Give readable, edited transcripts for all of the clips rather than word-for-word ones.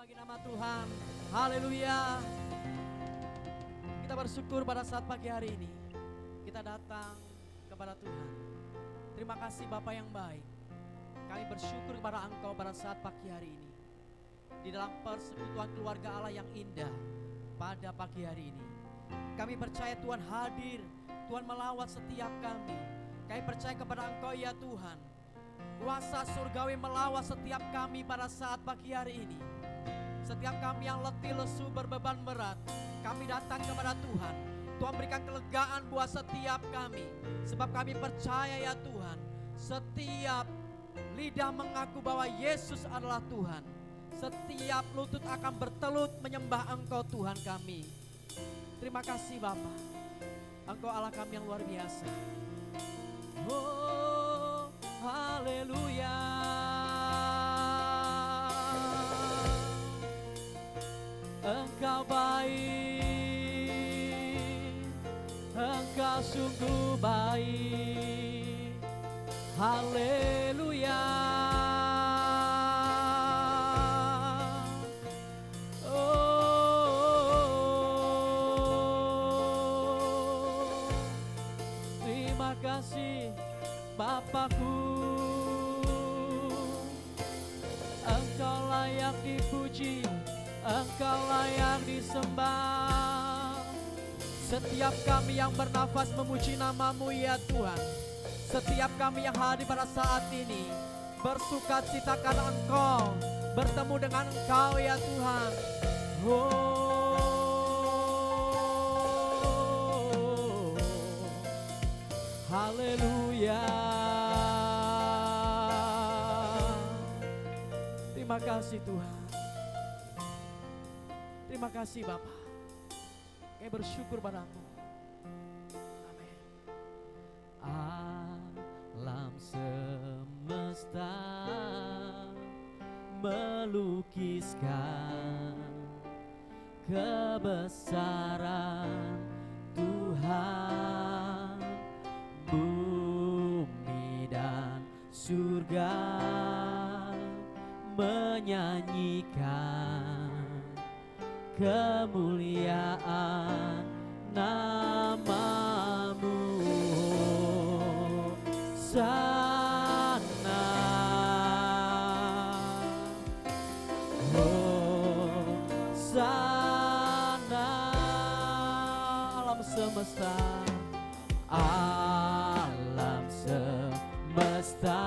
bagi nama Tuhan. Haleluya. Kita bersyukur pada saat pagi hari ini kita datang kepada Tuhan. Terima kasih Bapa yang baik. Kami bersyukur kepada Engkau pada saat pagi hari ini, di dalam persekutuan keluarga Allah yang indah pada pagi hari ini. Kami percaya Tuhan hadir, Tuhan melawat setiap kami. Kami percaya kepada Engkau ya Tuhan. Kuasa surgawi melawat setiap kami pada saat pagi hari ini. Setiap kami yang letih, lesu, berbeban berat, kami datang kepada Tuhan. Tuhan berikan kelegaan buat setiap kami. Sebab kami percaya ya Tuhan, setiap lidah mengaku bahwa Yesus adalah Tuhan. Setiap lutut akan bertelut menyembah Engkau Tuhan kami. Terima kasih Bapa. Engkau Allah kami yang luar biasa. Oh, haleluya. Engkau baik, Engkau sungguh baik. Haleluya. Oh, terima kasih Bapakku. Engkau layak dipuji, Engkau layak disembah. Setiap kami yang bernafas memuji nama-Mu ya Tuhan. Setiap kami yang hadir pada saat ini bersukacita karena Engkau, bertemu dengan Engkau ya Tuhan. Oh, haleluya. Terima kasih Tuhan. Terima kasih Bapa. Kami bersyukur padamu. Amin. Alam semesta melukiskan kebesaran Tuhan. Bumi dan surga menyanyikan kemuliaan nama-Mu. Sana, oh sana, alam semesta, alam semesta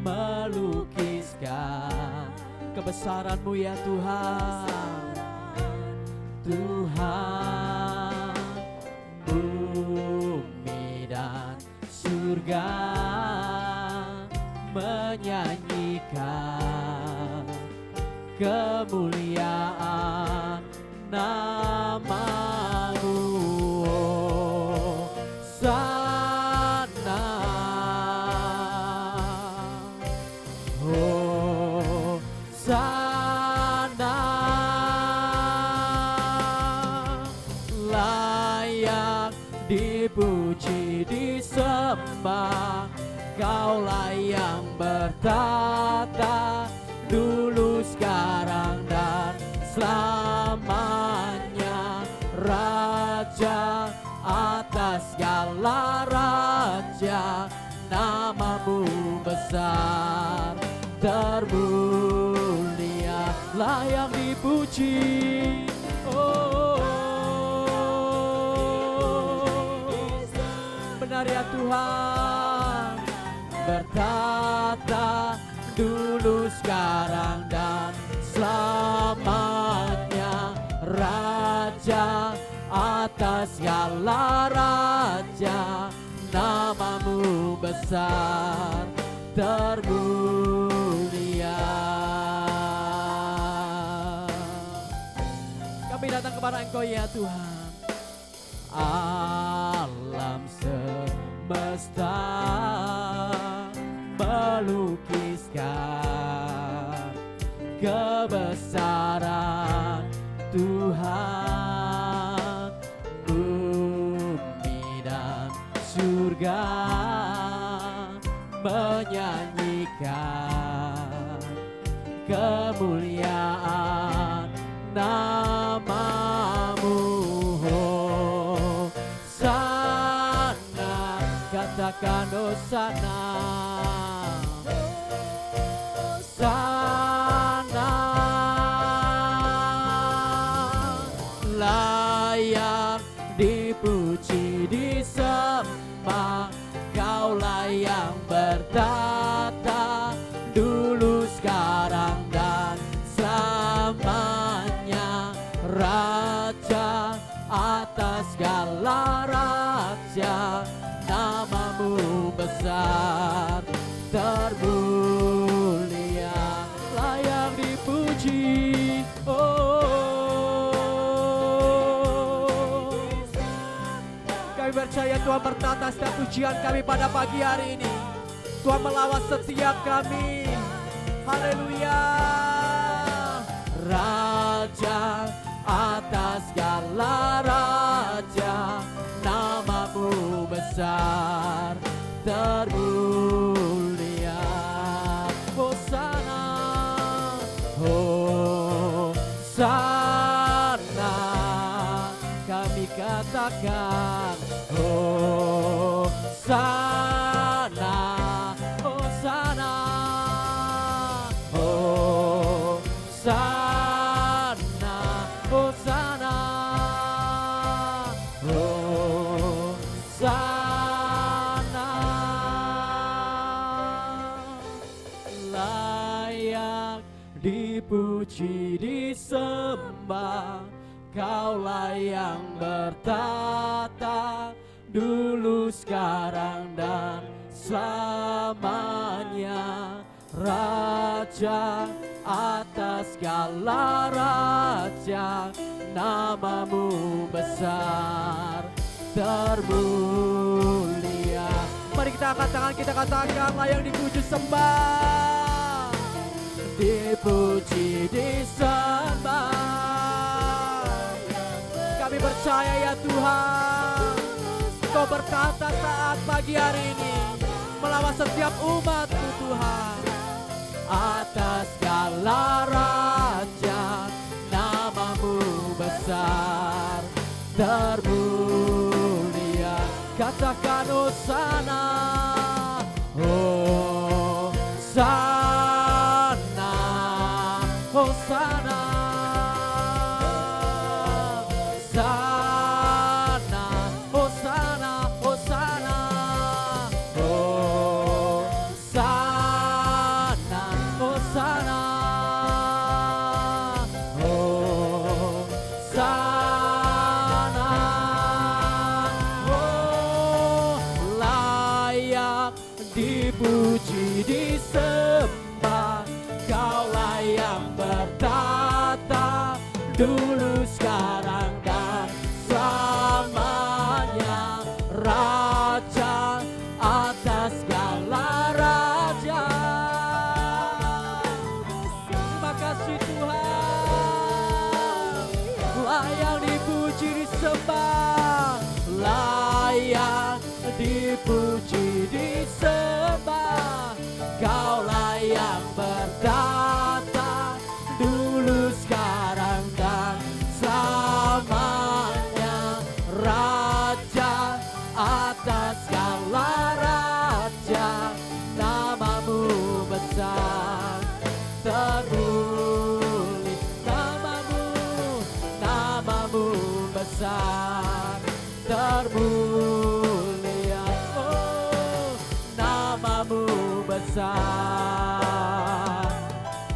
melukiskan kebesaran-Mu ya Tuhan. Tuhan, bumi dan surga menyanyikan kemuliaan nama-Mu. Sana, oh sana, layak dipuji disembah. Kaulah yang bertata dulu, sekarang dan selamanya. Raja atas segala raja, nama-Mu besar termulia, layak dipuji. Benar ya Tuhan, bertata dulu, sekarang dan selamanya. Raja atas segala raja, nama-Mu besar termulia. Kami datang kepada Engkau ya Tuhan. Alam semesta melukiskan kebesaran Tuhan. Bumi dan surga menyanyikan kemuliaan namamu. Hosana, katakan Hosana. Hosana, layak dipuji disembah, Kaulah yang bertata dulu, sekarang dan selamanya. Raja atas segala raja, namamu besar termulia, layak dipuji. Kami percaya Tuhan bertata setiap pujian kami pada pagi hari ini. Tuhan melawat setiap kami. Haleluya. Raja atas segala raja, namamu besar termulia. Hosana, Hosana, kami katakan Hosana, Hosana, Hosana, Hosana, Hosana, layak dipuji disembah, Kaulah yang bertata dulu, sekarang dan selamanya. Raja atas segala raja, namamu besar termulia. Mari kita angkat tangan, kita katakan layak dipuji sembah, dipuji disembah. Kami percaya ya Tuhan, Kau berkata saat pagi hari ini melawat setiap umat-Mu Tuhan. Atas segala raja, namamu besar termulia. Katakan Hosana, Hosana, Hosana, Hosana, Hosana, Hosana, Hosana, Hosana, Hosana. Oh, layak dipuji disembah, Kaulah yang bertata dulu, sekarang dan selamanya. Raja atas segala raja. Terima kasih Tuhan, layak dipuji disembah, layak dipuji disembah, Kaulah yang bertata dulu, sekarang dan selamanya. Raja atas segala raja, namamu besar termulia. Namamu besar termulia. Oh, namamu besar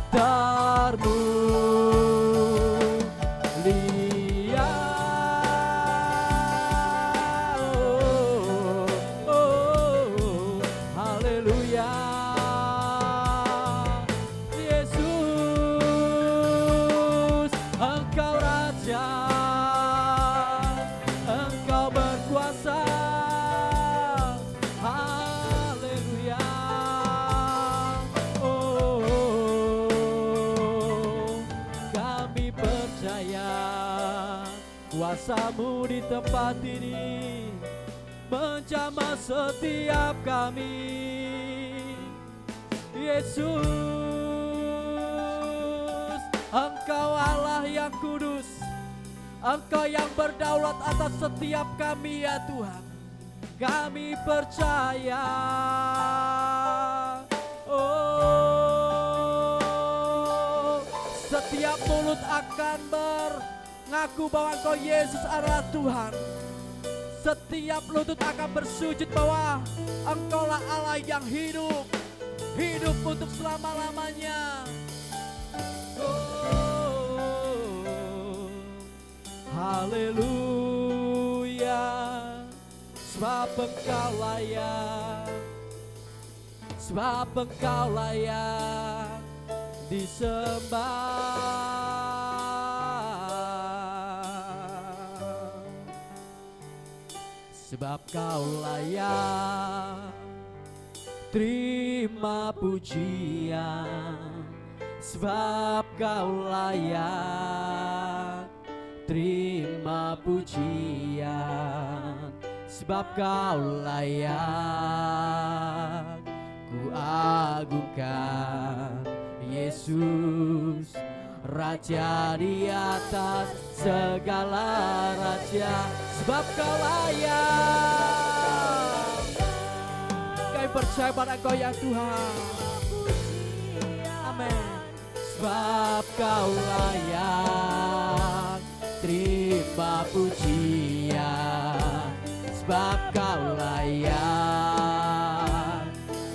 termulia. Oh, oh, haleluya. Yesus, Engkau Raja, Engkau berkuasa. Haleluya. Oh, kami percaya kuasa-Mu di tempat ini menjamah setiap kami. Yesus, Engkau Allah yang kudus, Engkau yang berdaulat atas setiap kami ya Tuhan. Kami percaya, oh, setiap mulut akan mengaku bahwa Engkau Yesus adalah Tuhan. Setiap lutut akan bersujud bahwa Engkaulah Allah yang hidup, hidup untuk selama-lamanya. Oh, haleluya, sebab Engkau layak, sebab Engkau layak disembah. Sebab Kau layak terima pujian, sebab Kau layak terima pujian, sebab Kau layak ku agungkan Yesus, Raja di atas segala raja. Sebab Kau layak, kami percaya pada Engkau ya Tuhan. Amin. Sebab Kau layak terima pujian, sebab Kau layak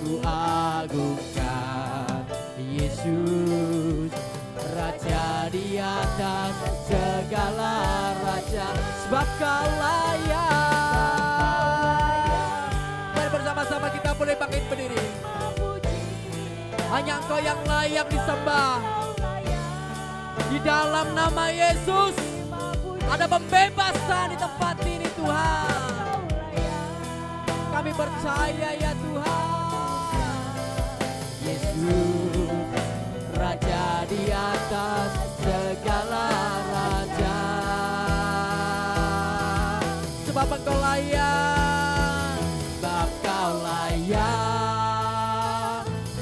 ku agungkan Yesus, Raja di atas segala raja. Sebab Kau layak. Mari bersama-sama kita boleh bangkit berdiri. Hanya Engkau yang layak disembah. Di dalam nama Yesus ada pembebasan di tempat ini Tuhan. Kami percaya ya Tuhan. Yesus, Raja di atas segala raja. Sebab Engkau layak, sebab Kau layak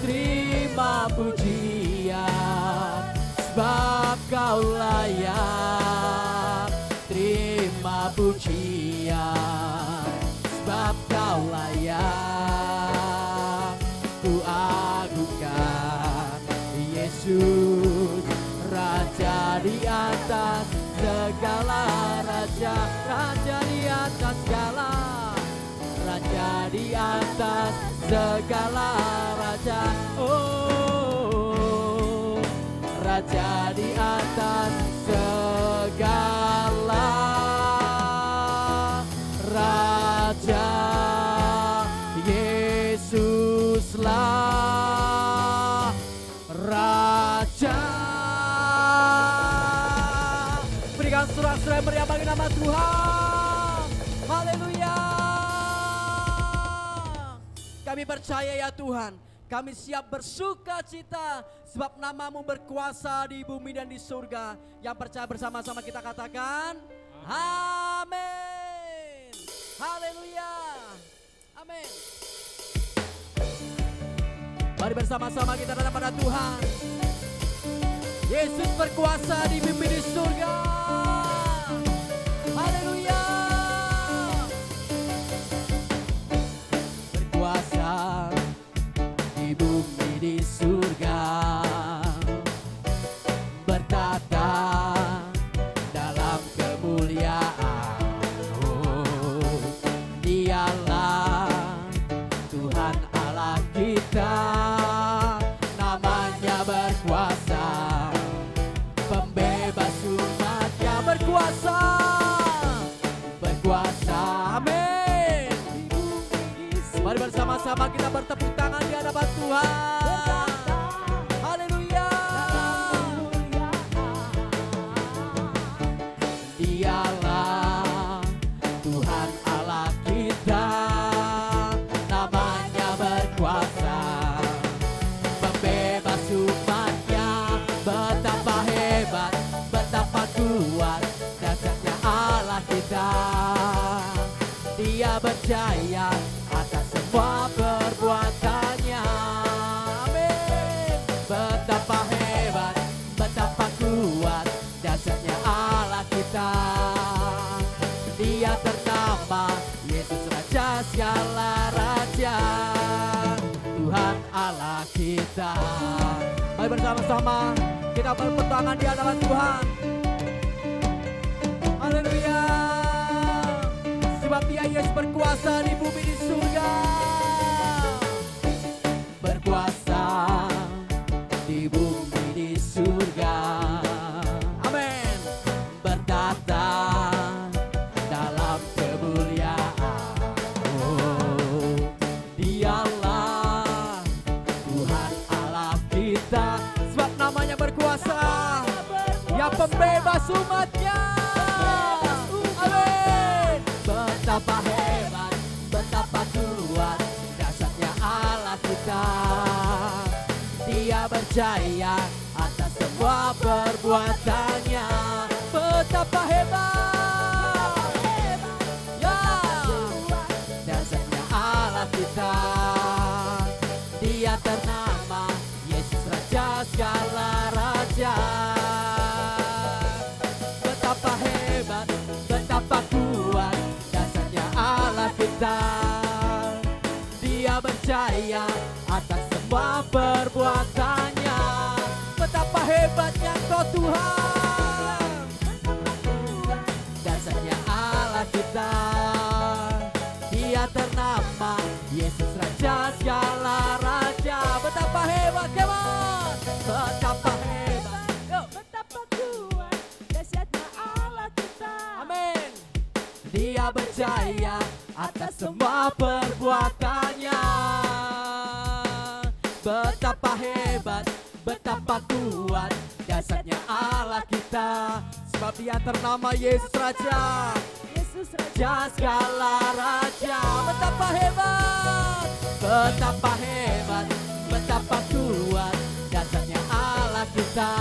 terima pujian, sebab Kau layak terima pujian, sebab Kau layak ku agungkan Yesus, Raja di atas segala raja, Raja di atas segala, Raja di atas segala raja. Oh, Raja di atas segala raja, Yesuslah Raja. Berikan sorak-sorai meriah bagi nama Tuhan. Haleluya. Kami percaya ya Tuhan, kami siap bersuka cita sebab nama-Mu berkuasa di bumi dan di surga. Yang percaya bersama-sama kita katakan amin. Haleluya. Amin. Mari bersama-sama kita datang pada Tuhan. Yesus berkuasa di bumi di surga. Haleluya. Berkuasa di bumi di surga, bertata dalam kemuliaan. Oh, Dialah Tuhan Allah kita, namanya berkuasa, pembebas umatnya berkuasa, berkuasa. Amin. Mari bersama-sama kita bertepuk tangan di hadapan Tuhan. Haleluya. Dialah Tuhan Allah kita, namanya berkuasa, pembebas umatnya. Betapa hebat, betapa kuat dasarnya Allah kita. Dia berjaya atas semua perbuatannya. Amin. Betapa hebat, betapa kuat segala raja, Tuhan Allah kita. Mari bersama-sama kita bertepuk tangan di hadapan Tuhan. Haleluya. Sebab Dia Yesus berkuasa di bumi di surga. Berkuasa di bumi di surga. Amin. Bertata dalam kemuliaan. Oh, Dialah Tuhan Allah kita. Sebab namanya berkuasa, ya pembebas umatnya. Amin. Betapa hebat, betapa kuat dasarnya Allah kita. Dia berjaya atas semua perbuatannya. Betapa hebat, ya dasarnya Allah kita. Dia ternama Yesus Raja segala raja. Betapa hebat, betapa kuat dasarnya Allah kita. Dia berjaya atas semua perbuatannya. Betapa hebatnya Engkau Tuhan, dasarnya Allah kita. Dia ternama Yesus Raja segala raja. Betapa hebat, hebat, betapa hebat, yuk. Betapa kuat dahsyatnya Allah kita. Amin. Dia berjaya atas semua perbuatannya. Betapa hebat, betapa kuat dasarnya Allah kita. Sebab Dia ternama Yesus Raja, Yesus Raja segala raja. Betapa hebat, betapa hebat, betapa kuat dasarnya Allah kita.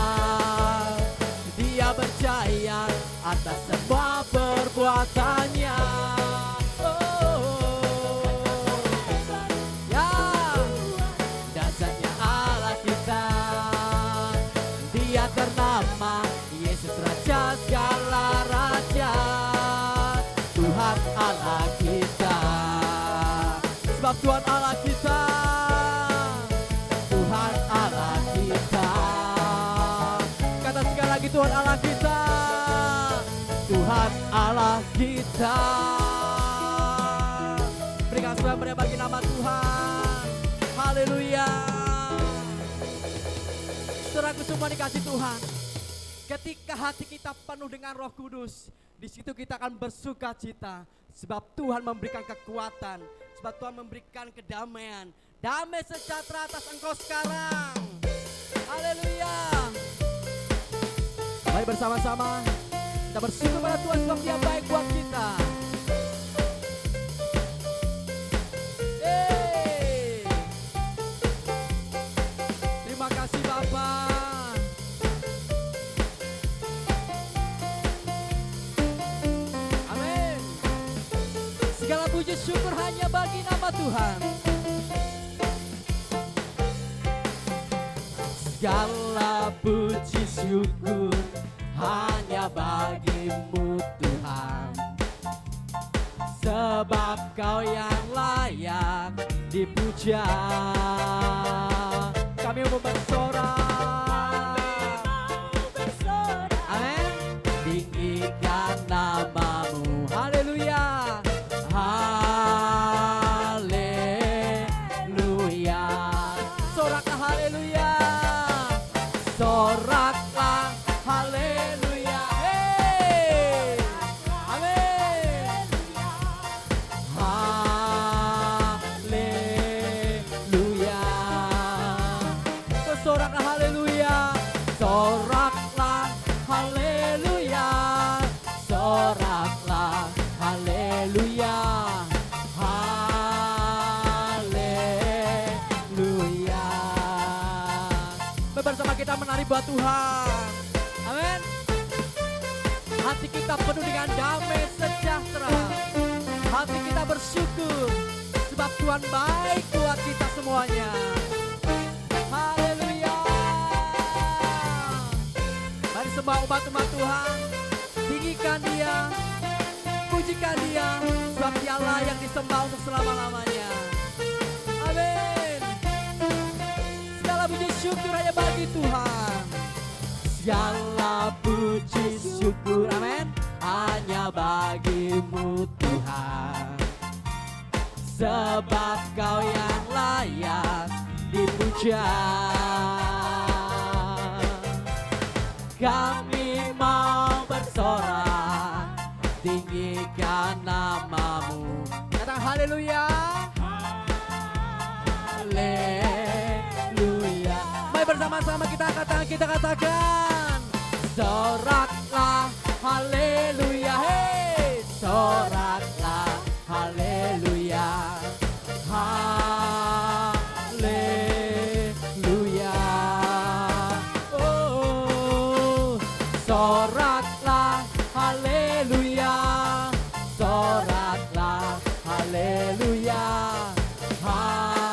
Dia berjaya atas semua perbuatannya. Ya, dasarnya Allah kita. Dia ternama Yesus Raja segala raja, Tuhan Allah kita. Sebab Tuhan Allah kita, Tuhan Allah kita. Kata sekali lagi, Tuhan Allah kita, Tuhan Allah kita. Berikan sebuah meriah bagi nama Tuhan. Haleluya. Saudaraku semua dikasih Tuhan, ketika hati kita penuh dengan Roh Kudus, di situ kita akan bersuka cita. Sebab Tuhan memberikan kekuatan, sebab Tuhan memberikan kedamaian, damai sejahtera atas engkau sekarang. Haleluya. Mari bersama-sama kita bersyukur pada Tuhan sebab Dia baik buat kita. Terima kasih Bapa. Amin. Segala puji syukur hanya bagi nama Tuhan. Segala puji syukur hanya bagimu Tuhan. Sebab Kau yang layak dipuja. Kami mau bersorak. Amin. Tinggikan namamu. Haleluya. Haleluya. Soraklah haleluya. Soraklah haleluya. Hey. Amin. Haleluya. Soraklah haleluya. Soraklah haleluya. Soraklah haleluya. Haleluya. Bersama kita menari buat Tuhan. Amin. Hati kita penuh dengan damai sejahtera. Hati kita bersyukur sebab Tuhan baik buat kita semuanya. Haleluya. Mari semua umat-umat Tuhan, tinggikan Dia, pujikan Dia, sebab Dia layak disembah untuk selama-lamanya. Amin. Segala puji syukur hanya bagi Tuhan. Segala puji syukur, amin, hanya bagimu Tuhan. Sebab Kau yang layak dipuja. Kami mau bersorak, tinggikan namamu. Katakan haleluya. Haleluya. Mari bersama-sama kita katakan, soraklah haleluya. Hey, soraklah haleluya. Haleluya. Oh, soraklah haleluya. Soraklah haleluya. Haleluya.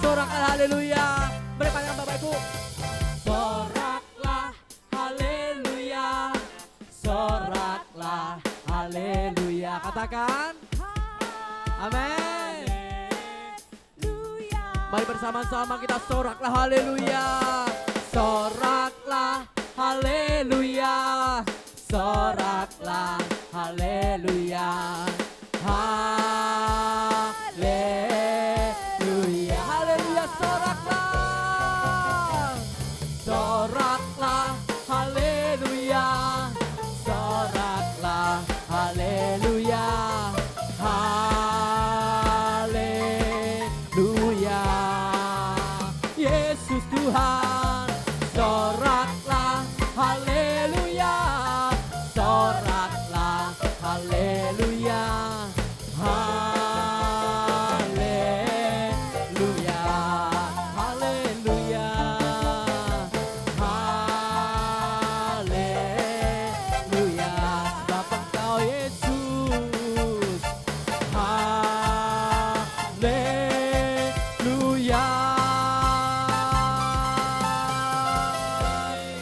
Soraklah haleluya. Beri pandangan Bapak Ibu. Soraklah haleluya. Soraklah haleluya. Katakan amin. Mari bersama-sama kita soraklah haleluya. Soraklah haleluya. Soraklah haleluya. Haleluya. Haleluya, soraklah. Soraklah haleluya. Soraklah haleluya. Haleluya. Yesus Tuhan, soraklah haleluya. Soraklah haleluya. Haleluya. Haleluya. Haleluya. Sebab Engkau Yesus. Haleluya.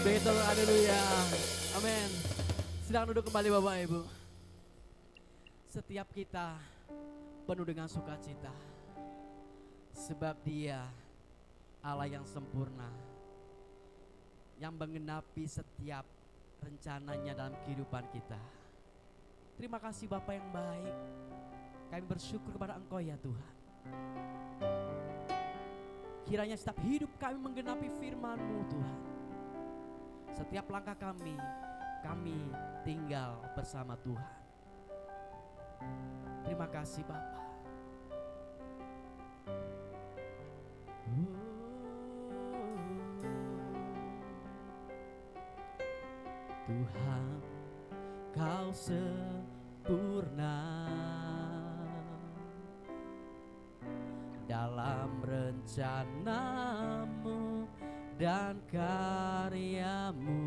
Betul, haleluya. Amin. Sedang duduk kembali Bapak Ibu. Setiap kita penuh dengan sukacita, sebab Dia Allah yang sempurna, yang menggenapi setiap rencananya dalam kehidupan kita. Terima kasih Bapa yang baik. Kami bersyukur kepada Engkau ya Tuhan. Kiranya setiap hidup kami menggenapi firman-Mu Tuhan. Setiap langkah kami tinggal bersama Tuhan. Terima kasih Bapa. Tuhan, Kau sempurna dalam rencana-Mu dan karya-Mu.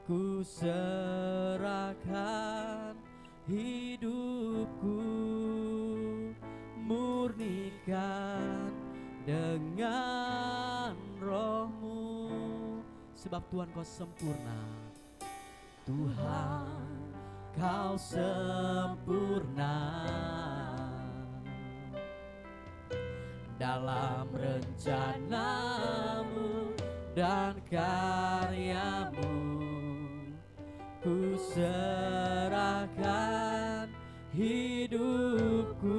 Ku serahkan hidupku, murnikan dengan Roh-Mu. Sebab Tuhan Kau sempurna. Tuhan, Kau sempurna dalam rencana-Mu dan karya-Mu. Ku serahkan hidupku,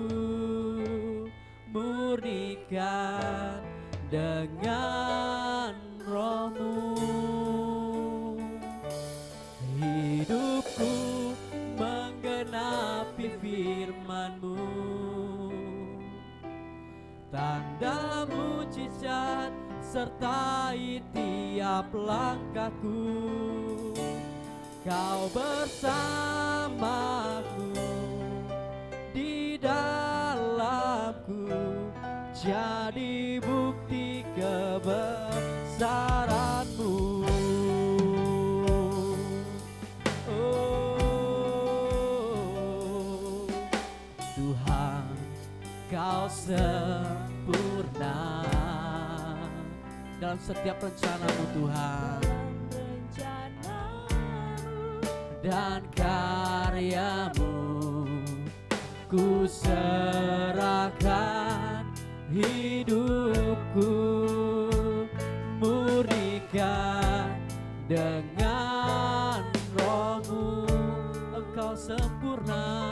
murnikan dengan Roh-Mu. Hidupku menggenapi firman-Mu, tanda mujizat sertai tiap langkahku. Kau bersamaku, di dalamku, jadi bukti kebesaran-Mu. Oh, Tuhan, Kau sempurna dalam setiap rencana-Mu Tuhan. dan karyamu. Ku serahkan hidupku, murnikan dengan roh-Mu. Engkau sempurna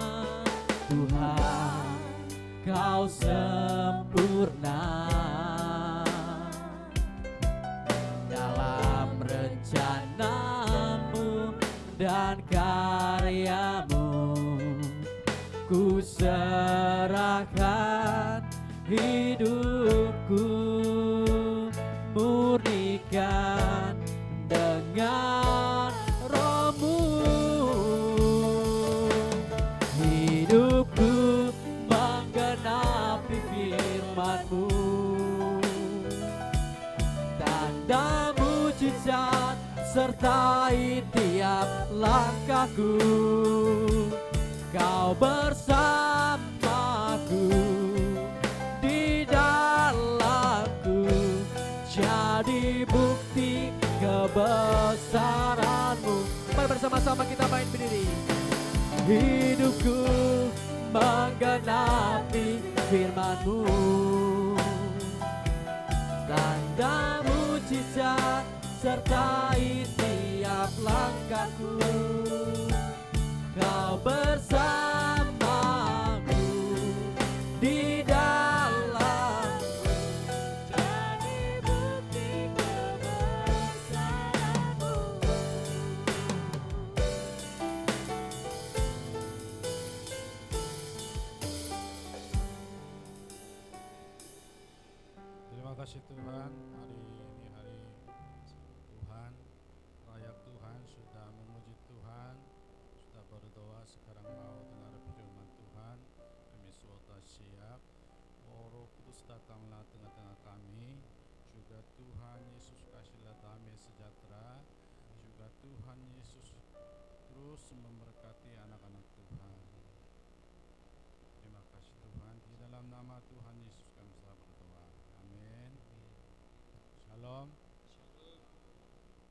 Tuhan, Kau sempurna dalam rencana-Mu dan karya-Mu. Ku serahkan hidupku, murnikan dengan roh-Mu. Hidupku menggenapi firman-Mu, tanda mujizat sertai tiap langkahku. Kau bersamaku, di dalamku, jadi bukti kebesaran-Mu. Mari bersama-sama kita main berdiri. Hidupku menggenapi firman-Mu, tanda mujizat sertai tiap langkahku. Kau bersamaku, di dalamku, jadi bukti kebesaran-Mu. Terima kasih Tuhan, hari ini hari Tuhan, rakyat Tuhan sudah memuji Tuhan, sudah berdoa, sekarang mau dengar firman Tuhan. Kami sudah siap. Roh Kudus datanglah tengah-tengah kami. Juga Tuhan Yesus kasihlah damai sejahtera. Juga Tuhan Yesus terus memberkati anak-anak Tuhan. Terima kasih Tuhan. Di dalam nama Tuhan Yesus kami telah berdoa. Amin. Shalom.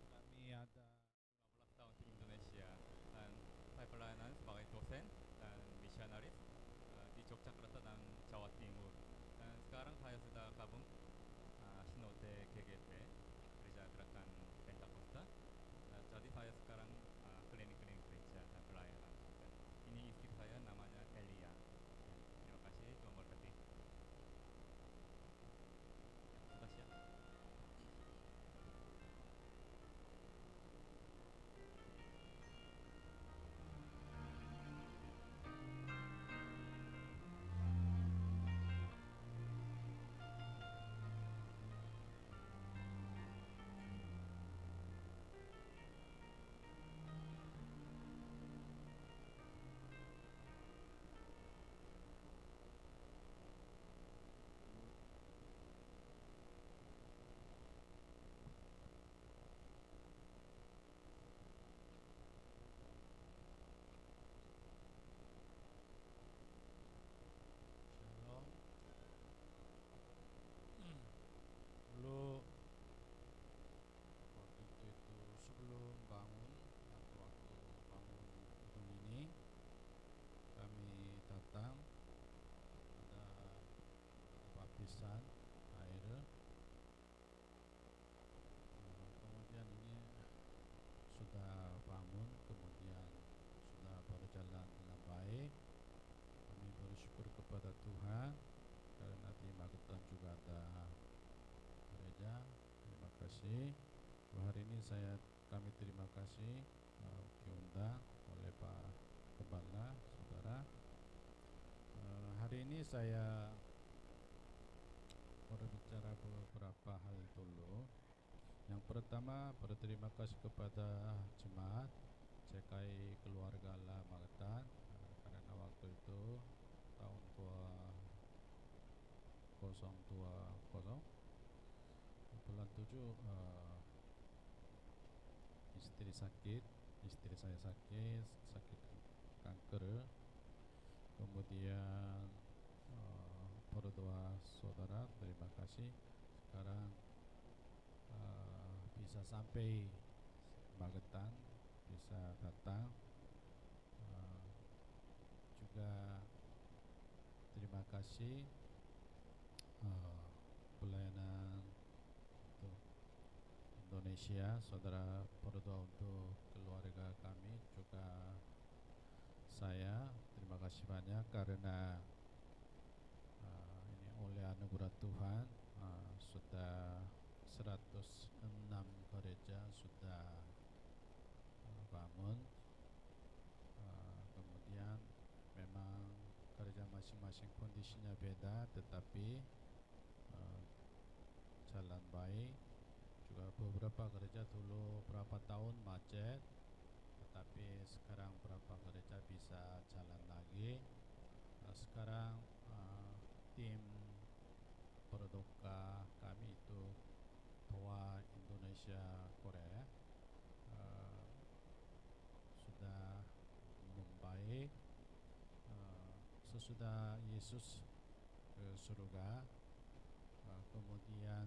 Kami ada 15 tahun di Indonesia dan saya pelayanan sebagai dosen dan misionaris di Yogyakarta dan Jawa Timur. Dan sekarang saya sudah gabung Sinode GGP, Gereja Gerakan Pentakosta. Jadi saya sekarang klinik-klinik gereja dan pelayanan. Dan ini istri saya namanya Elia. Terima kasih, Tuhan berkati. Sudah siap? Shalom. Dulu waktu itu sebelum bangun atau waktu bangun gedung ini, kami datang ada baptisan air. Kemudian ini sudah bangun, kemudian sudah berjalan dengan baik. Kami bersyukur kepada Tuhan karena di Magetan juga ada gereja. Terima kasih. Hari ini kami terima kasih diundang oleh Pak Kepala, Saudara. Hari ini saya berbicara beberapa hal dulu. Yang pertama, berterima kasih kepada jemaat CKI Keluarga Allah Magetan karena waktu itu tahun 2020 bulan 7 istri saya sakit kanker. Kemudian berdoa saudara, terima kasih sekarang bisa sampai Magetan, bisa datang kasih pelayanan untuk Indonesia. Saudara berdoa untuk keluarga kami, juga saya. Terima kasih banyak karena ini oleh anugerah Tuhan sudah 106 gereja sudah bangun. Kemudian memang gereja masing-masing kondisinya beda, tetapi jalan baik. Juga beberapa gereja dulu berapa tahun macet, tetapi sekarang berapa gereja bisa jalan lagi. Sekarang tim berdoa kami itu Toa Indonesia Korea sudah membaik. Sesudah Yesus ke surga, kemudian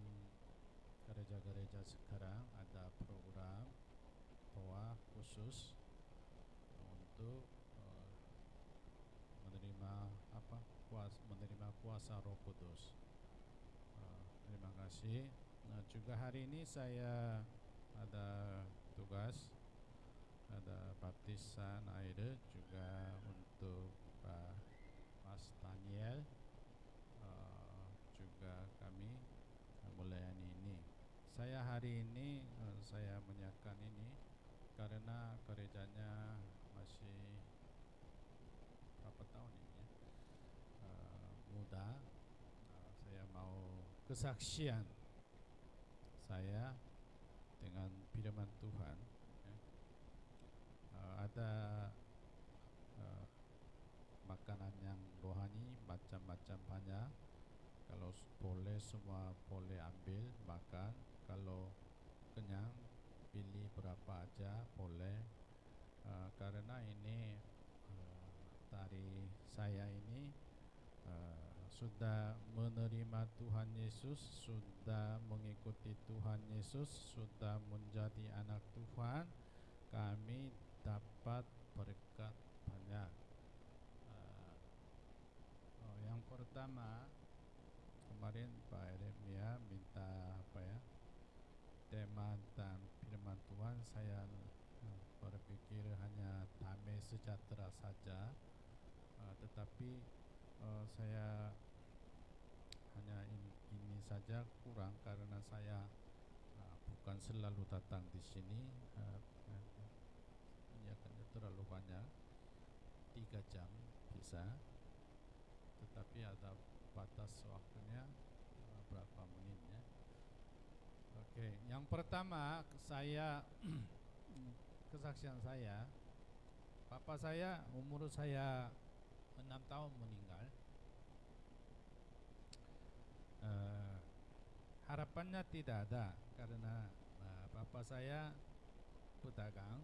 gereja-gereja sekarang ada program Toa khusus untuk menerima kuasa Roh Kudus. Terima kasih. Juga hari ini saya ada tugas, ada baptisan air juga untuk Mas Daniel. Juga kami melayani ini. Saya hari ini saya menyiapkan ini karena gerejanya masih berapa tahun ini ya, muda. Saya mau kesaksian saya dengan firman Tuhan ya. Ada makanan yang rohani macam-macam banyak. Kalau boleh semua boleh ambil makan. Kalau kenyang pilih berapa aja boleh. Karena ini dari saya ini sudah menerima Tuhan Yesus, sudah mengikuti Tuhan Yesus, sudah menjadi anak Tuhan, kami dapat berkat banyak. Yang pertama, kemarin Pak Yeremia minta tema dan firman Tuhan. Saya berpikir hanya damai sejahtera saja, tetapi saya hanya ini saja kurang karena saya bukan selalu datang di sini. Ini akan terlalu banyak, 3 jam bisa, tetapi ada batas waktunya berapa menitnya. Oke, yang pertama saya kesaksian saya, papa saya umur saya 6 tahun meninggal. Harapannya tidak ada karena papa saya pedagang,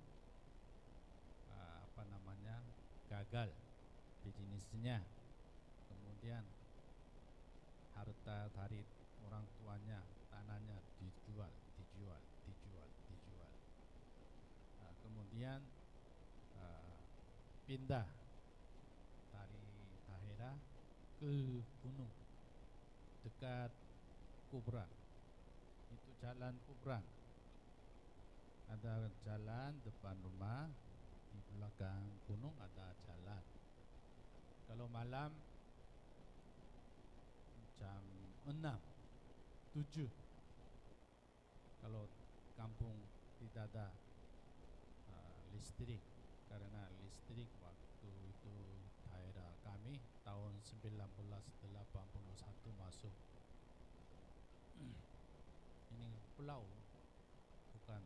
gagal bisnisnya. Kemudian harta dari orang tuanya, tanahnya dijual. Kemudian pindah dari daerah ke gunung dekat Kubrang. Itu jalan Kubrang. Ada jalan depan rumah, di belakang gunung ada jalan. Kalau malam jam 6, 7, kalau kampung tidak ada listrik, karena listrik waktu itu daerah kami tahun 1981 masuk. Ini pulau, bukan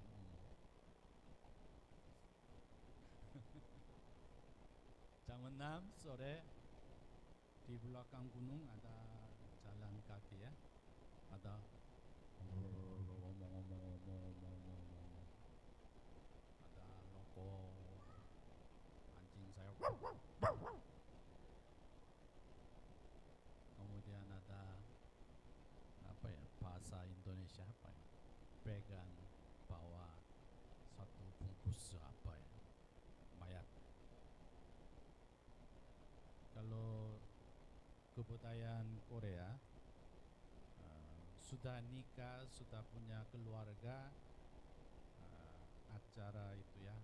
jam 6 sore di belakang gunung ada jalan kaki ya, ada ada loko anjing saya, kemudian ada bahasa Indonesia pegang bawa satu bungkus mayat. Kalau ke kebudayaan Korea, sudah nikah, sudah punya keluarga, acara itu ya,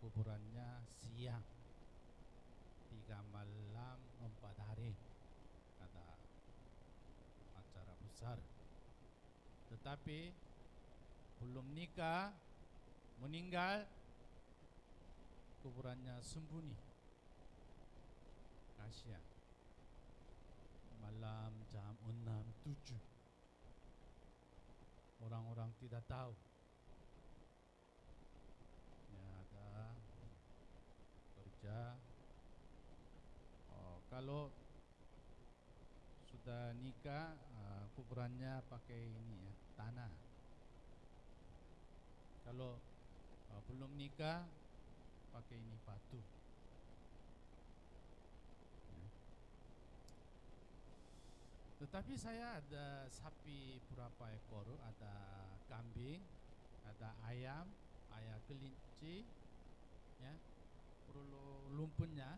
kuburannya siang, 3 malam 4 hari, ada acara besar. Tetapi belum nikah, meninggal, kuburannya sembunyi. Kasihan. Malam jam 6, 7, orang-orang tidak tahu. Ya, ada kerja. Kalau sudah nikah, kuburannya pakai ini ya, tanah. Kalau belum nikah, pakai ini batu. Ya. Tetapi saya ada sapi berapa ekor, ada kambing, ada ayam kelinci, ya, perlu lumpurnya,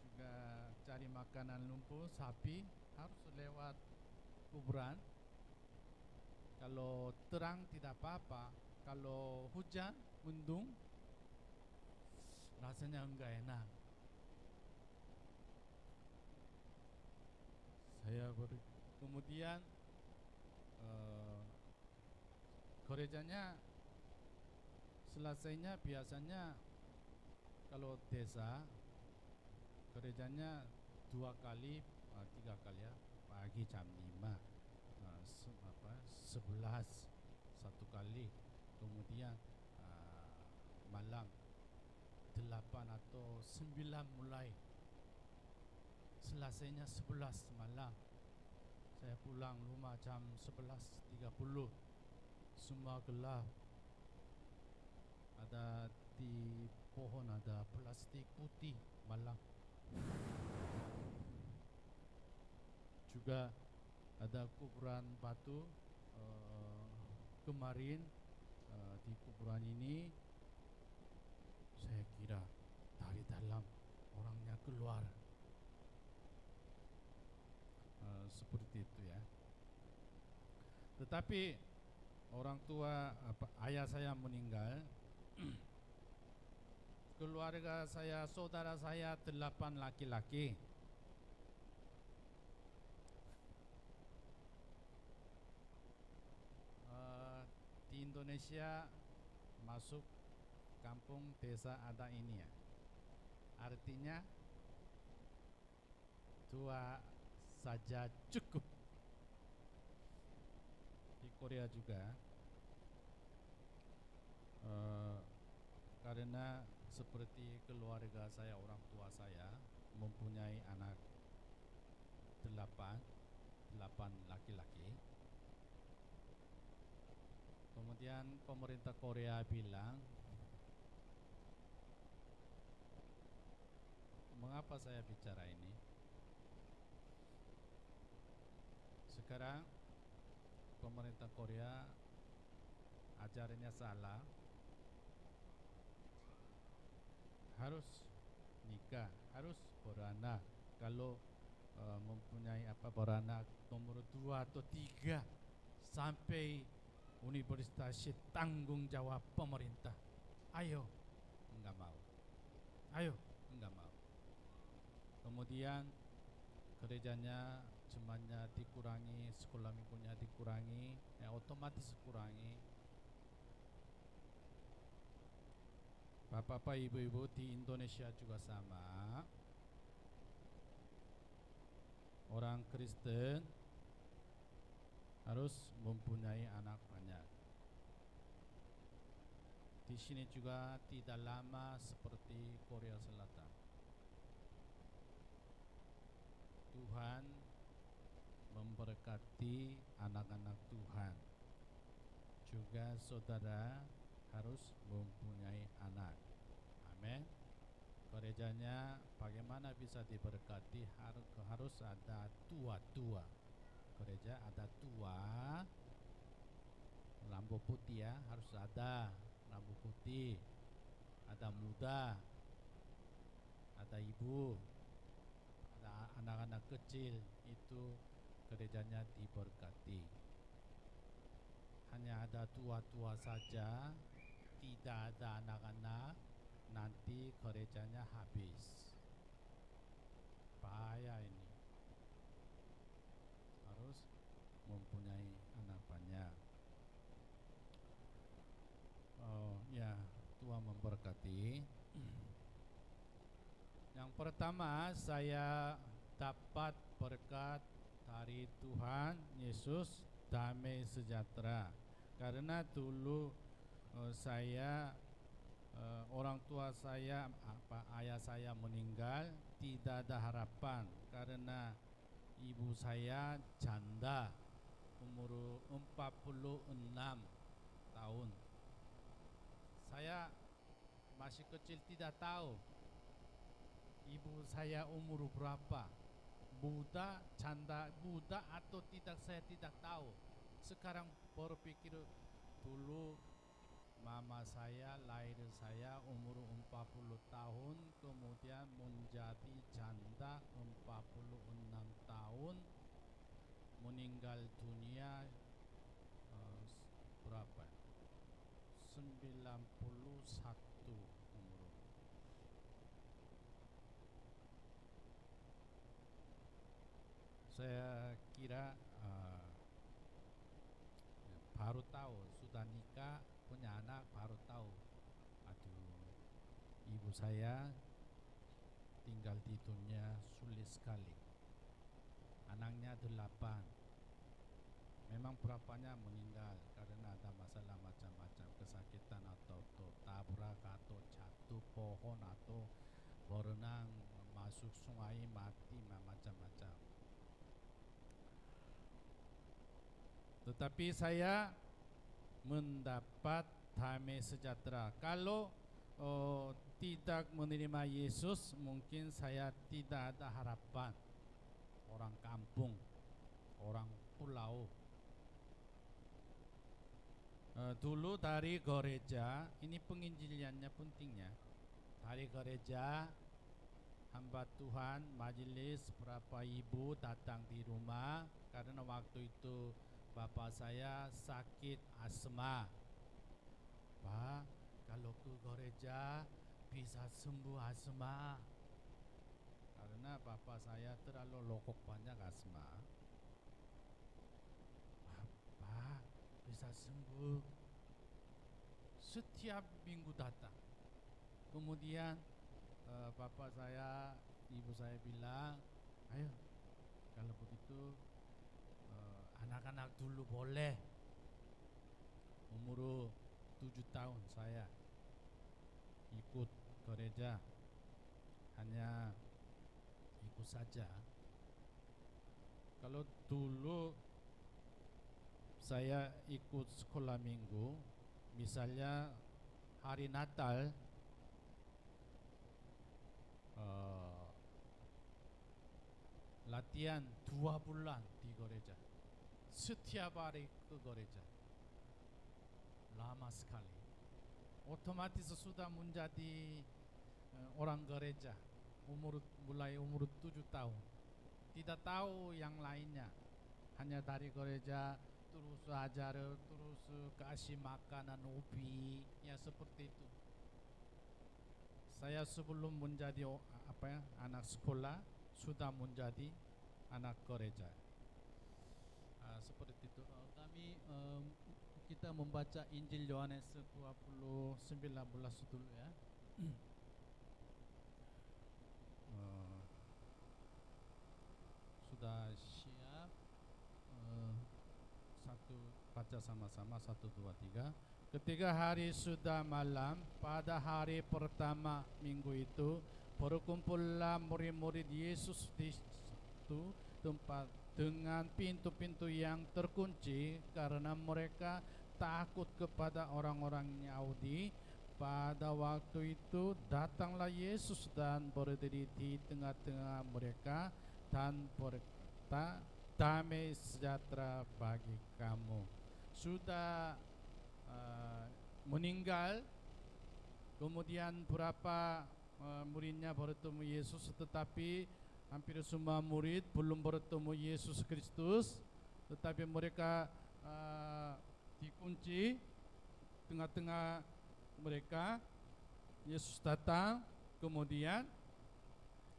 juga cari makanan lumpur, sapi harus lewat kuburan. Kalau terang tidak apa-apa, kalau hujan, mendung, rasanya enggak enak. Kemudian gerejanya selesainya biasanya kalau desa gerejanya 2 kali, 3 kali ya, pagi jam 5, 11 1 kali, kemudian malam 8 atau 9 mulai, selesainya 11 malam. Saya pulang rumah jam 11.30, semua gelap. Ada di pohon ada plastik putih malam. Juga ada kuburan batu. Kemarin di kuburan ini saya kira dari dalam orangnya keluar, seperti itu ya. Tetapi orang tua ayah saya meninggal, keluarga saya, saudara saya 8 laki-laki. Di Indonesia masuk kampung desa ada ini ya, artinya 2 saja cukup. Di Korea juga karena seperti keluarga saya, orang tua saya mempunyai anak 8 laki-laki. Kemudian pemerintah Korea bilang, mengapa saya bicara ini? Sekarang pemerintah Korea ajarannya salah, harus nikah, harus beranak. Kalau mempunyai beranak nomor 2 atau 3 sampai universitas, tanggung jawab pemerintah. Ayo, enggak mau. Ayo, enggak mau. Kemudian gerejanya jemaatnya dikurangi, sekolah minggunya dikurangi, ya otomatis kurangi. Bapak-bapak, ibu-ibu, di Indonesia juga sama. Orang Kristen harus mempunyai anak banyak. Di sini juga tidak lama seperti Korea Selatan. Tuhan memberkati anak-anak Tuhan. Juga saudara harus mempunyai anak. Amin. Gerejanya bagaimana bisa diberkati? Harus ada tua-tua. Gereja ada tua, lampu putih ya, harus ada lampu putih. Ada muda, ada ibu, ada anak-anak kecil itu gerejanya diberkati. Hanya ada tua-tua saja, tidak ada anak-anak, nanti gerejanya habis. Bahaya ini. Harus mempunyai anak banyak. Oh ya, Tuhan memberkati. Yang pertama, saya dapat berkat dari Tuhan Yesus, damai sejahtera. Karena dulu orang tua saya, ayah saya meninggal, tidak ada harapan karena ibu saya janda, umur 46 tahun. Saya masih kecil, tidak tahu ibu saya umur berapa, muda, janda, muda atau tidak, saya tidak tahu. Sekarang berpikir, dulu mama saya lahir saya umur 40 tahun, kemudian menjadi janda 46 tahun, meninggal dunia berapa? 91 umur. Saya kira baru tahu, sudah nikah, punya anak, baru tahu. Aduh, ibu saya tinggal di dunia sulit sekali. Anaknya 8. Memang berapanya meninggal karena ada masalah macam-macam, kesakitan atau tabrak atau jatuh pohon atau berenang masuk sungai mati, macam-macam. Tetapi saya mendapat damai sejahtera. Kalau tidak menerima Yesus, mungkin saya tidak ada harapan. Orang kampung, orang pulau. Dulu dari gereja, ini penginjilannya pentingnya. Dari gereja, hamba Tuhan, majelis, berapa ibu datang di rumah karena waktu itu bapak saya sakit asma. Pak, kalau ke gereja bisa sembuh asma. Karena bapak saya terlalu lokok banyak asma. Pak, bisa sembuh. Setiap minggu datang. Kemudian bapak saya, ibu saya bilang, ayo kalau begitu anak-anak dulu boleh. Umur 7 tahun saya ikut gereja, hanya ikut saja. Kalau dulu saya ikut sekolah minggu, misalnya hari Natal, latihan 2 bulan di gereja. Setiap hari ke gereja. Lama sekali. Otomatis sudah menjadi orang gereja. Mulai umur 7 tahun. Tidak tahu yang lainnya. Hanya dari gereja terus ajar, terus kasih makanan ubi, ya seperti itu. Saya sebelum menjadi anak sekolah sudah menjadi anak gereja. Seperti itu. Kita membaca Injil Yohanes 20:19 dulu ya. Sudah siap? Baca sama-sama, 1, 2, 3. Ketika hari sudah malam, pada hari pertama minggu itu, berkumpullah murid-murid Yesus di satu tempat dengan pintu-pintu yang terkunci karena mereka takut kepada orang-orang Yahudi. Pada waktu itu datanglah Yesus dan berdiri di tengah-tengah mereka dan berkata, damai sejahtera bagi kamu. Sudah meninggal, kemudian berapa muridnya bertemu Yesus, tetapi hampir semua murid belum bertemu Yesus Kristus, tetapi mereka dikunci tengah-tengah mereka. Yesus datang, kemudian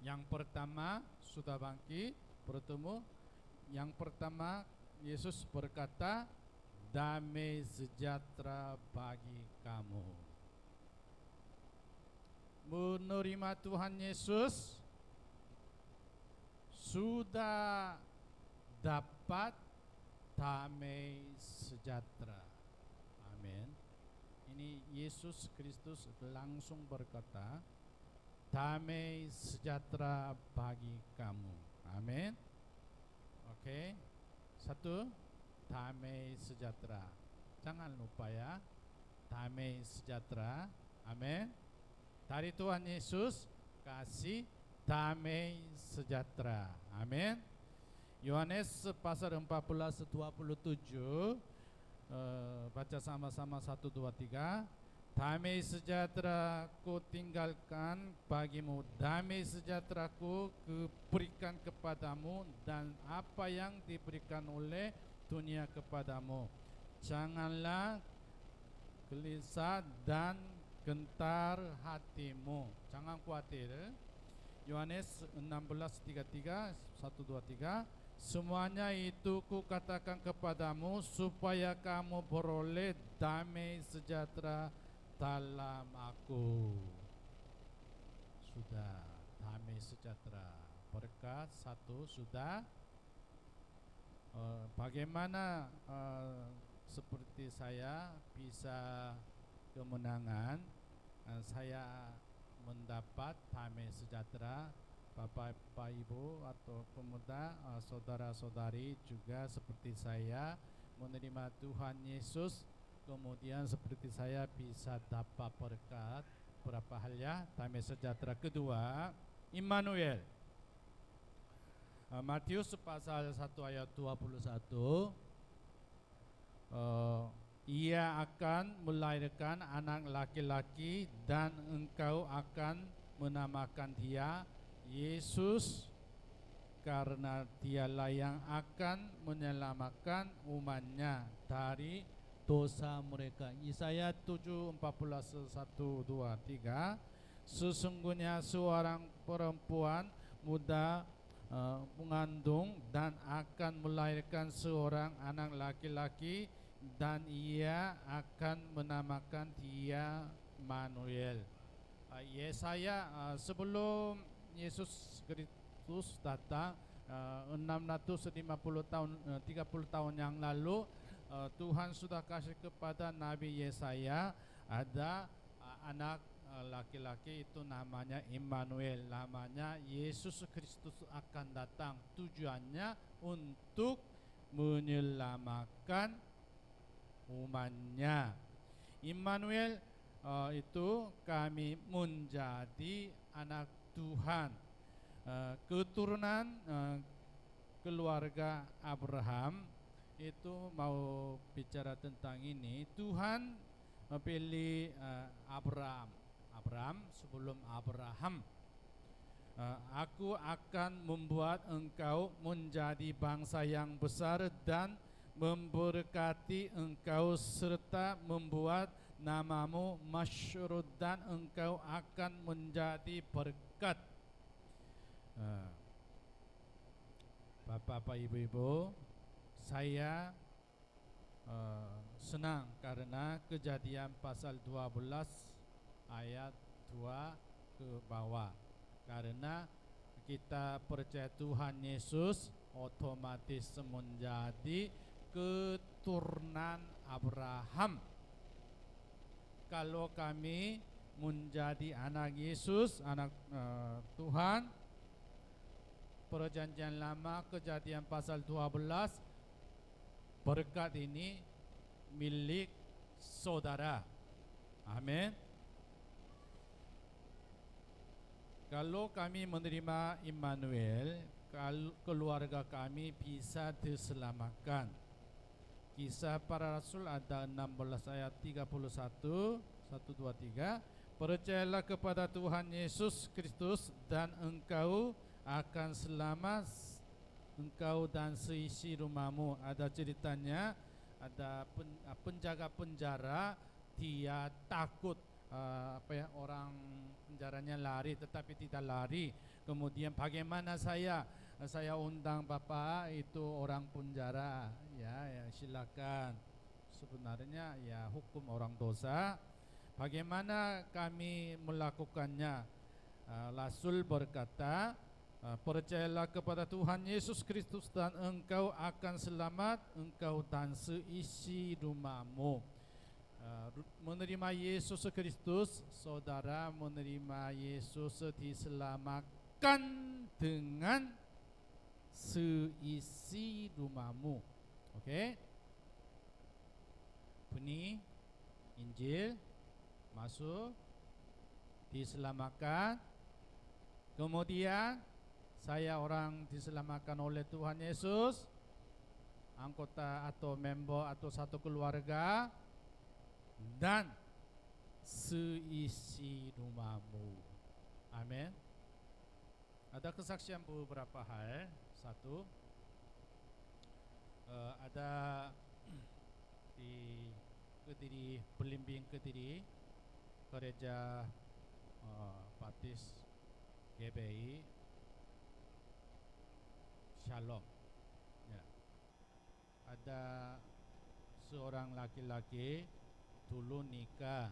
yang pertama sudah bangkit bertemu. Yang pertama Yesus berkata, damai sejahtera bagi kamu. Menerima Tuhan Yesus sudah dapat damai sejahtera. Amin. Ini Yesus Kristus langsung berkata, damai sejahtera bagi kamu. Amin. Oke. Satu, damai sejahtera. Jangan lupa ya, damai sejahtera. Amin. Dari Tuhan Yesus kasih damai sejahtera. Amin. Yohanes pasal 14:27, baca sama-sama 1, 2, 3. Damai sejahtera ku tinggalkan bagimu, damai sejahtera ku berikan kepadamu, dan apa yang diberikan oleh dunia kepadamu. Janganlah gelisah dan gentar hatimu. Jangan khawatir. Yohanes 16:33, 1, 2, 3. Semuanya itu ku katakan kepadamu supaya kamu beroleh damai sejahtera dalam aku. Sudah damai sejahtera. Berkat satu sudah. Bagaimana seperti saya bisa kemenangan? Saya mendapat damai sejahtera. Bapak Ibu atau pemuda, saudara-saudari juga seperti saya menerima Tuhan Yesus, kemudian seperti saya bisa dapat berkat. Berapa hal ya? Damai sejahtera. Kedua, Immanuel. Matius pasal 1 ayat 21, ia akan melahirkan anak laki-laki dan engkau akan menamakan dia Yesus, karena dialah yang akan menyelamatkan umatnya dari dosa mereka. Yesaya 7:14, 1, 2, 3. Sesungguhnya seorang perempuan muda mengandung dan akan melahirkan seorang anak laki-laki, dan ia akan menamakan dia Immanuel. Yesaya sebelum Yesus Kristus datang 650 tahun, 30 tahun yang lalu, Tuhan sudah kasih kepada Nabi Yesaya ada anak laki-laki, itu namanya Immanuel, namanya Yesus Kristus akan datang. Tujuannya untuk menyelamatkan umatnya. Immanuel itu kami menjadi anak Tuhan, keturunan keluarga Abraham. Itu mau bicara tentang ini. Tuhan pilih Abraham sebelum Abraham. Aku akan membuat engkau menjadi bangsa yang besar dan memberkati engkau serta membuat namamu masyhur, dan engkau akan menjadi berkat. Bapak, Ibu-ibu, saya senang karena Kejadian pasal 12 ayat 2 ke bawah. Karena kita percaya Tuhan Yesus, otomatis menjadi keturunan Abraham. Kalau kami menjadi anak Yesus, anak Tuhan, Perjanjian Lama Kejadian pasal 12, berkat ini milik saudara. Amin. Kalau kami menerima Immanuel, keluarga kami bisa diselamatkan. Kisah Para Rasul ada 16 ayat 31, 1, 2, 3. Percayalah kepada Tuhan Yesus Kristus dan engkau akan selamat engkau dan seisi rumahmu. Ada ceritanya, ada penjaga penjara, dia takut orang penjaranya lari, tetapi tidak lari. Kemudian bagaimana saya undang Bapak itu orang penjara, ya silakan. Sebenarnya ya hukum orang dosa. Bagaimana kami melakukannya? Rasul berkata, percayalah kepada Tuhan Yesus Kristus dan engkau akan selamat, engkau dan seisi rumahmu. Menerima Yesus Kristus, saudara menerima Yesus diselamatkan dengan seisi rumahmu. Oke? Bunyi Injil masuk, diselamatkan. Kemudian saya orang diselamatkan oleh Tuhan Yesus, anggota atau member atau satu keluarga, dan seisi rumahmu. Amin. Ada kesaksian beberapa hal. Satu, ada di Kediri, Belimbing Kediri, gereja Baptis GBI Shalom, ya. Ada seorang laki-laki dulu nikah,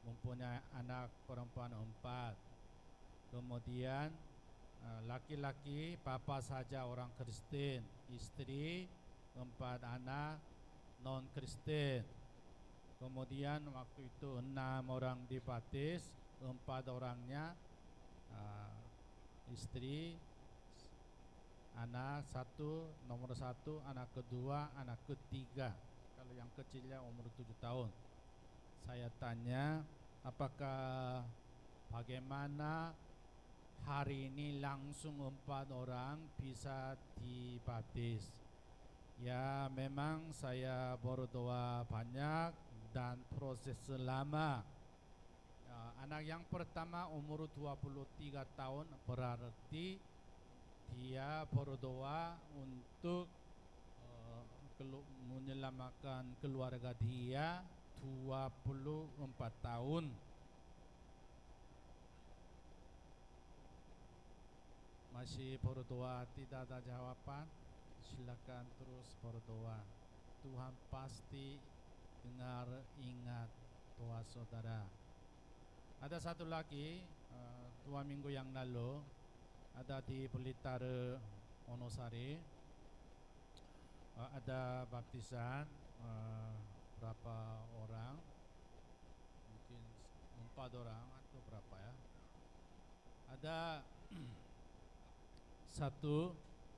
mempunyai anak perempuan 4. Kemudian laki-laki bapa saja orang Kristen, istri 4 anak non Kristen. Kemudian waktu itu 6 orang dibaptis, 4 orangnya istri, anak nomor 1, anak kedua, anak ketiga. Kalau yang kecilnya umur 7 tahun. Saya tanya, apakah bagaimana hari ini langsung 4 orang bisa dibaptis? Ya memang saya berdoa banyak dan proses lama. Anak yang pertama umur 23 tahun, berarti dia berdoa untuk menyelamatkan keluarga dia 24 tahun. Masih berdoa tidak ada jawaban, silakan terus berdoa. Tuhan pasti dengar, ingat doa saudara. Ada satu lagi, 2 minggu yang lalu, ada di Blitar Wonosari, ada baptisan berapa orang, mungkin 4 orang atau berapa ya. Ada satu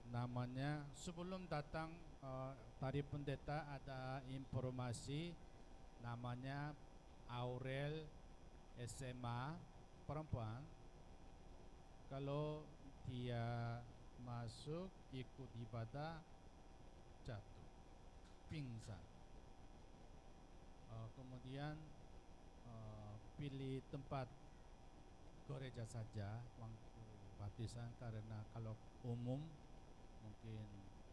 namanya, sebelum datang dari pendeta ada informasi, namanya Aurel, SMA, perempuan. Kalau dia masuk ikut ibadah jatuh, pingsan. Kemudian pilih tempat gereja saja waktu baptisan, karena kalau umum mungkin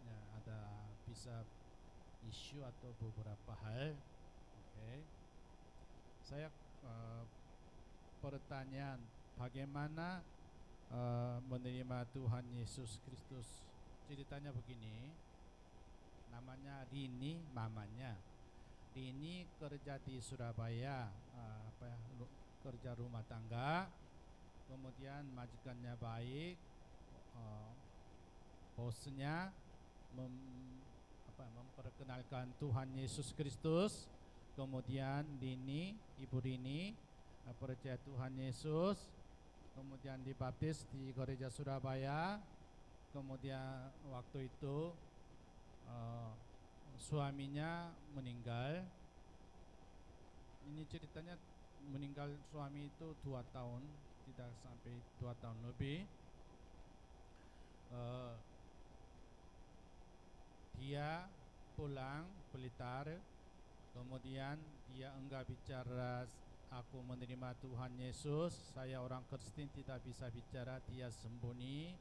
ya ada bisa isu atau beberapa hal. Oke. Saya pertanyaan, bagaimana menerima Tuhan Yesus Kristus? Ceritanya begini, namanya Rini, mamanya Rini kerja di Surabaya, kerja rumah tangga. Kemudian majikannya baik, bosnya memperkenalkan Tuhan Yesus Kristus. Kemudian Ibu Rini percaya Tuhan Yesus, kemudian dibaptis di gereja Surabaya. Kemudian waktu itu suaminya meninggal. Ini ceritanya, meninggal suami itu 2 tahun, tidak sampai 2 tahun lebih. Dia pulang Blitar, kemudian dia enggak bicara aku menerima Tuhan Yesus, saya orang Kristen, tidak bisa bicara. Dia sembunyi,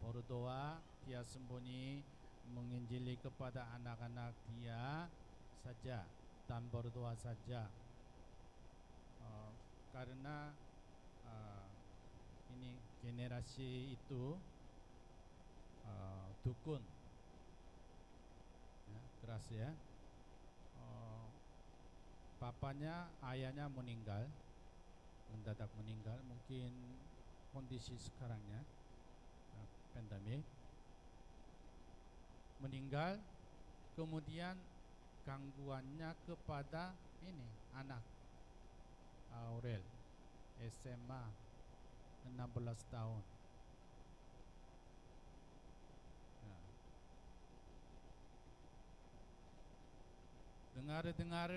berdoa, dia sembunyi menginjili kepada anak-anak dia saja dan berdoa saja. Karena ini generasi itu dukun, ya, keras ya. Bapaknya, ayahnya meninggal, mendadak meninggal, mungkin kondisi sekarangnya pandemi, meninggal. Kemudian gangguannya kepada ini anak Aurel, SMA 16 tahun. Nah, dengar-dengar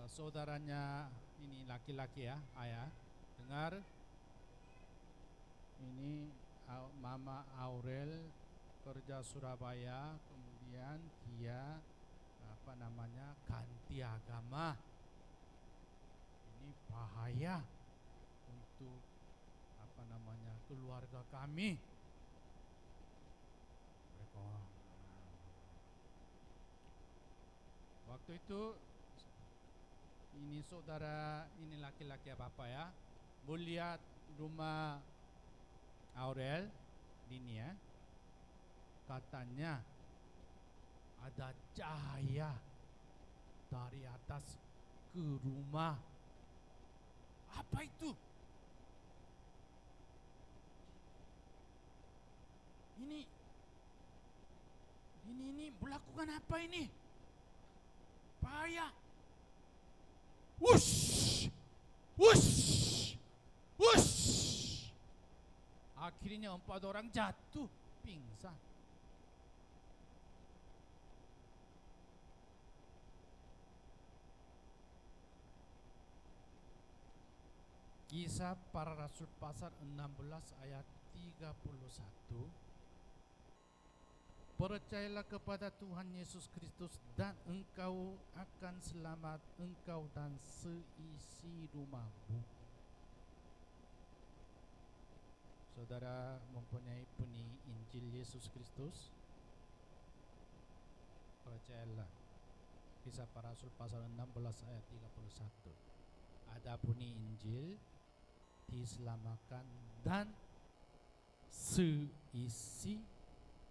saudaranya ini laki-laki ya, ayah dengar ini Mama Aurel kerja Surabaya, kemudian dia ganti agama. Ini bahaya untuk keluarga kami. Mereka waktu itu ini saudara ini laki-laki apa ya, melihat rumah Aurel ini ya, katanya ada cahaya dari atas ke rumah. Apa itu? Ini melakukan apa ini? Bahaya. Wush, wush, wush. Akhirnya 4 orang jatuh pingsan. Kisah Para Rasul pasal 16 ayat 31. Percayalah kepada Tuhan Yesus Kristus dan engkau akan selamat, engkau dan seisi rumahmu. Saudara mempunyai benih Injil Yesus Kristus, percayalah. Kisah Para Rasul pasal 16 ayat 31. Ada benih Injil, diselamatkan dan seisi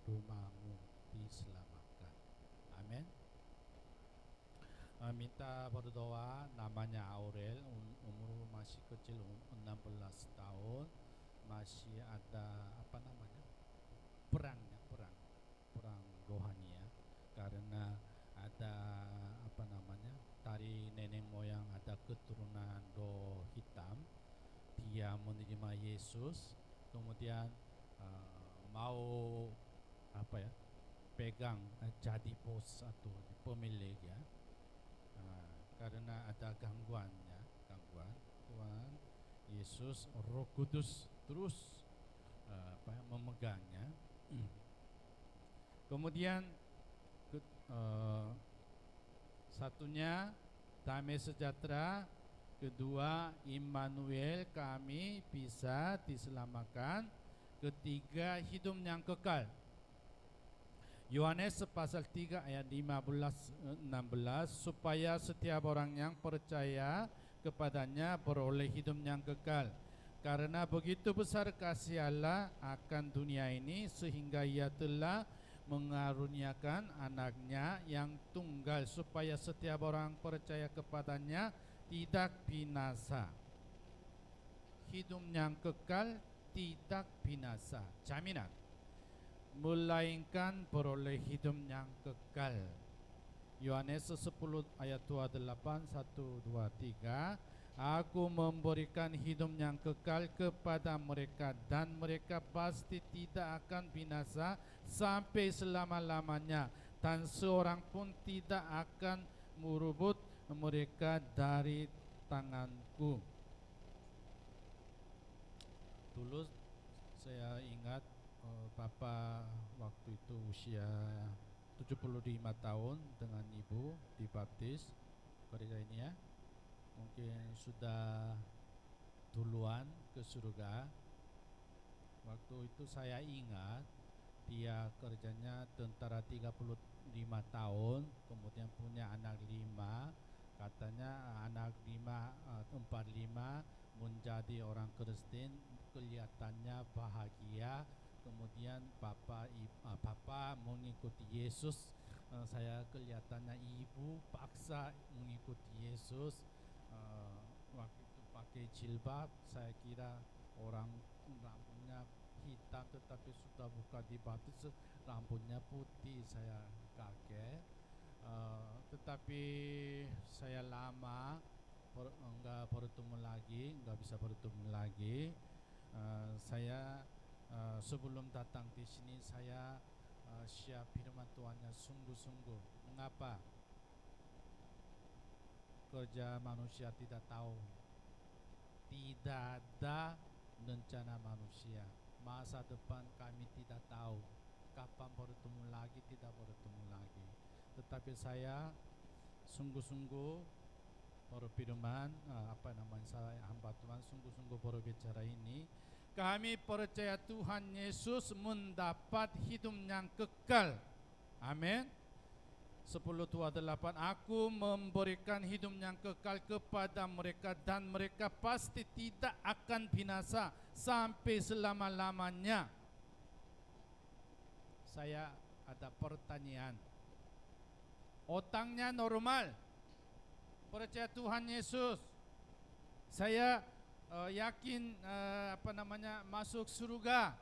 rumahmu diselamatkan. Amin. Minta berdoa, namanya Aurel, umur masih kecil, 16 tahun, masih ada perang rohani ya, karena ada dari nenek moyang ada keturunan roh hitam. Dia menerima Yesus, kemudian mau pegang jadi bos atau pemilik ya, karena ada gangguan Tuhan Yesus, Roh Kudus terus memegangnya. Kemudian satunya damai sejahtera, kedua Immanuel, kami bisa diselamatkan, ketiga hidup yang kekal. Yohanes pasal 3 ayat 15-16, supaya setiap orang yang percaya kepadanya beroleh hidup yang kekal. Karena begitu besar kasih Allah akan dunia ini, sehingga Ia telah mengaruniakan anaknya yang tunggal, supaya setiap orang percaya kepadanya tidak binasa. Hidup yang kekal, tidak binasa, jaminan, melainkan beroleh hidup yang kekal. Yohanes 10 ayat 28, 1, 2, 3. Aku memberikan hidup yang kekal kepada mereka, dan mereka pasti tidak akan binasa sampai selama-lamanya, dan seorang pun tidak akan merebut mereka dari tanganku. Dulu saya ingat Bapak waktu itu usia 75 tahun dengan ibu dibaptis gereja ini ya. Mungkin sudah duluan ke surga. Waktu waktu itu saya ingat dia kerjanya tentara 35 tahun, kemudian punya anak 5. Katanya anak 5 menjadi orang Kristen, kelihatannya bahagia. Kemudian papa mengikuti Yesus. Saya kelihatannya ibu paksa mengikuti Yesus. Waktu itu pakai jilbab, saya kira orang rambutnya hitam tetapi sudah bukan dibaptis, rambutnya putih. Saya kaget. Tetapi saya lama enggak bertemu lagi, enggak bisa bertemu lagi. Saya sebelum datang di sini saya siap firman Tuhannya sungguh-sungguh. Mengapa? Kerja manusia tidak tahu, tidak ada rencana manusia. Masa depan kami tidak tahu, kapan bertemu lagi, tidak bertemu lagi. Tetapi saya sungguh-sungguh berfirman, saya hamba Tuhan sungguh-sungguh berbicara ini. Kami percaya Tuhan Yesus mendapat hidup yang kekal. Amin. 10:28, aku memberikan hidup yang kekal kepada mereka dan mereka pasti tidak akan binasa sampai selama-lamanya. Saya ada pertanyaan. Otaknya normal, percaya Tuhan Yesus. Saya yakin masuk surga.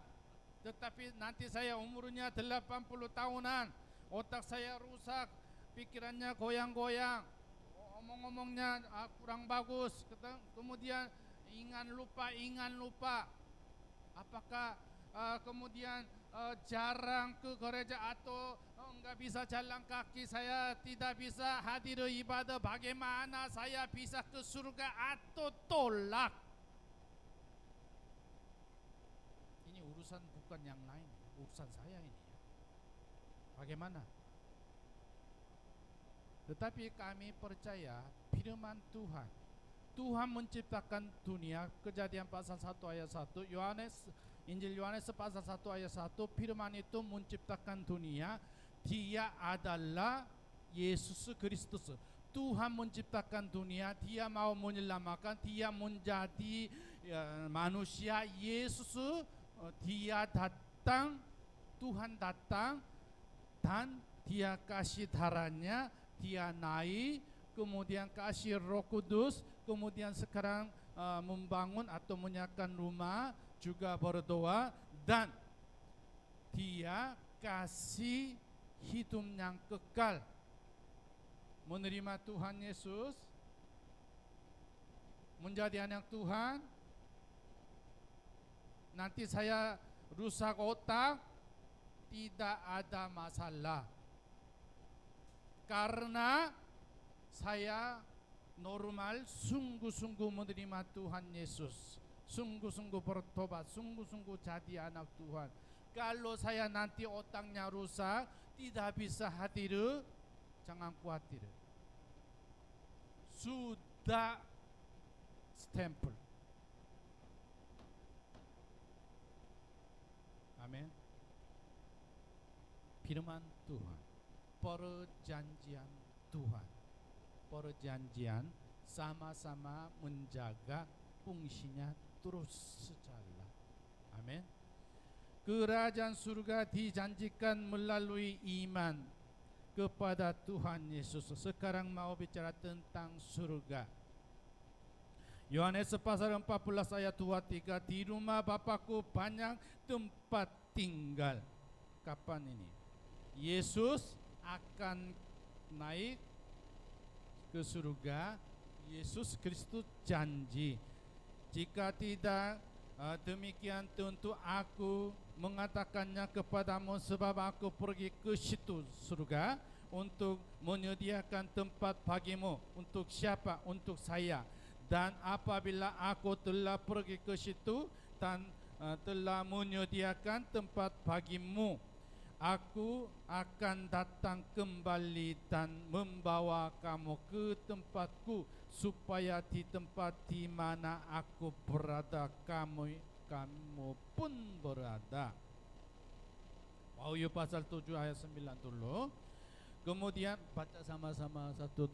Tetapi nanti saya umurnya 80 tahunan, otak saya rusak, pikirannya goyang-goyang, omong-omongnya kurang bagus, kemudian ingat lupa. Apakah kemudian jarang ke gereja atau enggak bisa jalan kaki, saya tidak bisa hadir ibadah, bagaimana saya bisa ke surga atau tolak? Ini urusan bukan yang lain, urusan saya ini. Bagaimana? Tetapi kami percaya firman Tuhan. Tuhan menciptakan dunia, Kejadian pasal 1 ayat 1, Injil Yohanes pasal 1 ayat 1, firman itu menciptakan dunia. Dia adalah Yesus Kristus. Tuhan menciptakan dunia, Dia mau menyelamatkan, Dia menjadi manusia. Yesus, Dia datang, Tuhan datang, dan Dia kasih darahnya, Dia naik, kemudian kasih Roh Kudus, kemudian sekarang membangun atau menyiapkan rumah, juga berdoa, dan Dia kasih hidup yang kekal. Menerima Tuhan Yesus, menjadi anak Tuhan. Nanti saya rusak otak, tidak ada masalah, karena saya normal, sungguh-sungguh menerima Tuhan Yesus, sungguh-sungguh bertobat, sungguh-sungguh jadi anak Tuhan. Kalau saya nanti otaknya rusak, tidak bisa hadir, jangan khawatir, sudah stempel. Amin. Firman Tuhan, perjanjian Tuhan, perjanjian sama-sama menjaga fungsinya terus sejalan. Amin. Kerajaan surga dijanjikan melalui iman kepada Tuhan Yesus. Sekarang mau bicara tentang surga. Yohanes pasal 14 ayat 23, di rumah Bapakku banyak tempat tinggal. Kapan ini? Yesus akan naik ke surga. Yesus Kristus janji, jika tidak demikian tentu aku mengatakannya kepadamu, sebab aku pergi ke situ surga untuk menyediakan tempat bagimu. Untuk siapa? Untuk saya. Dan apabila aku telah pergi ke situ dan telah menyediakan tempat bagimu, aku akan datang kembali dan membawa kamu ke tempatku, supaya di tempat di mana aku berada kamu pun berada. Wahyu pasal 7 ayat 9 dulu. Kemudian baca sama-sama 1, 2,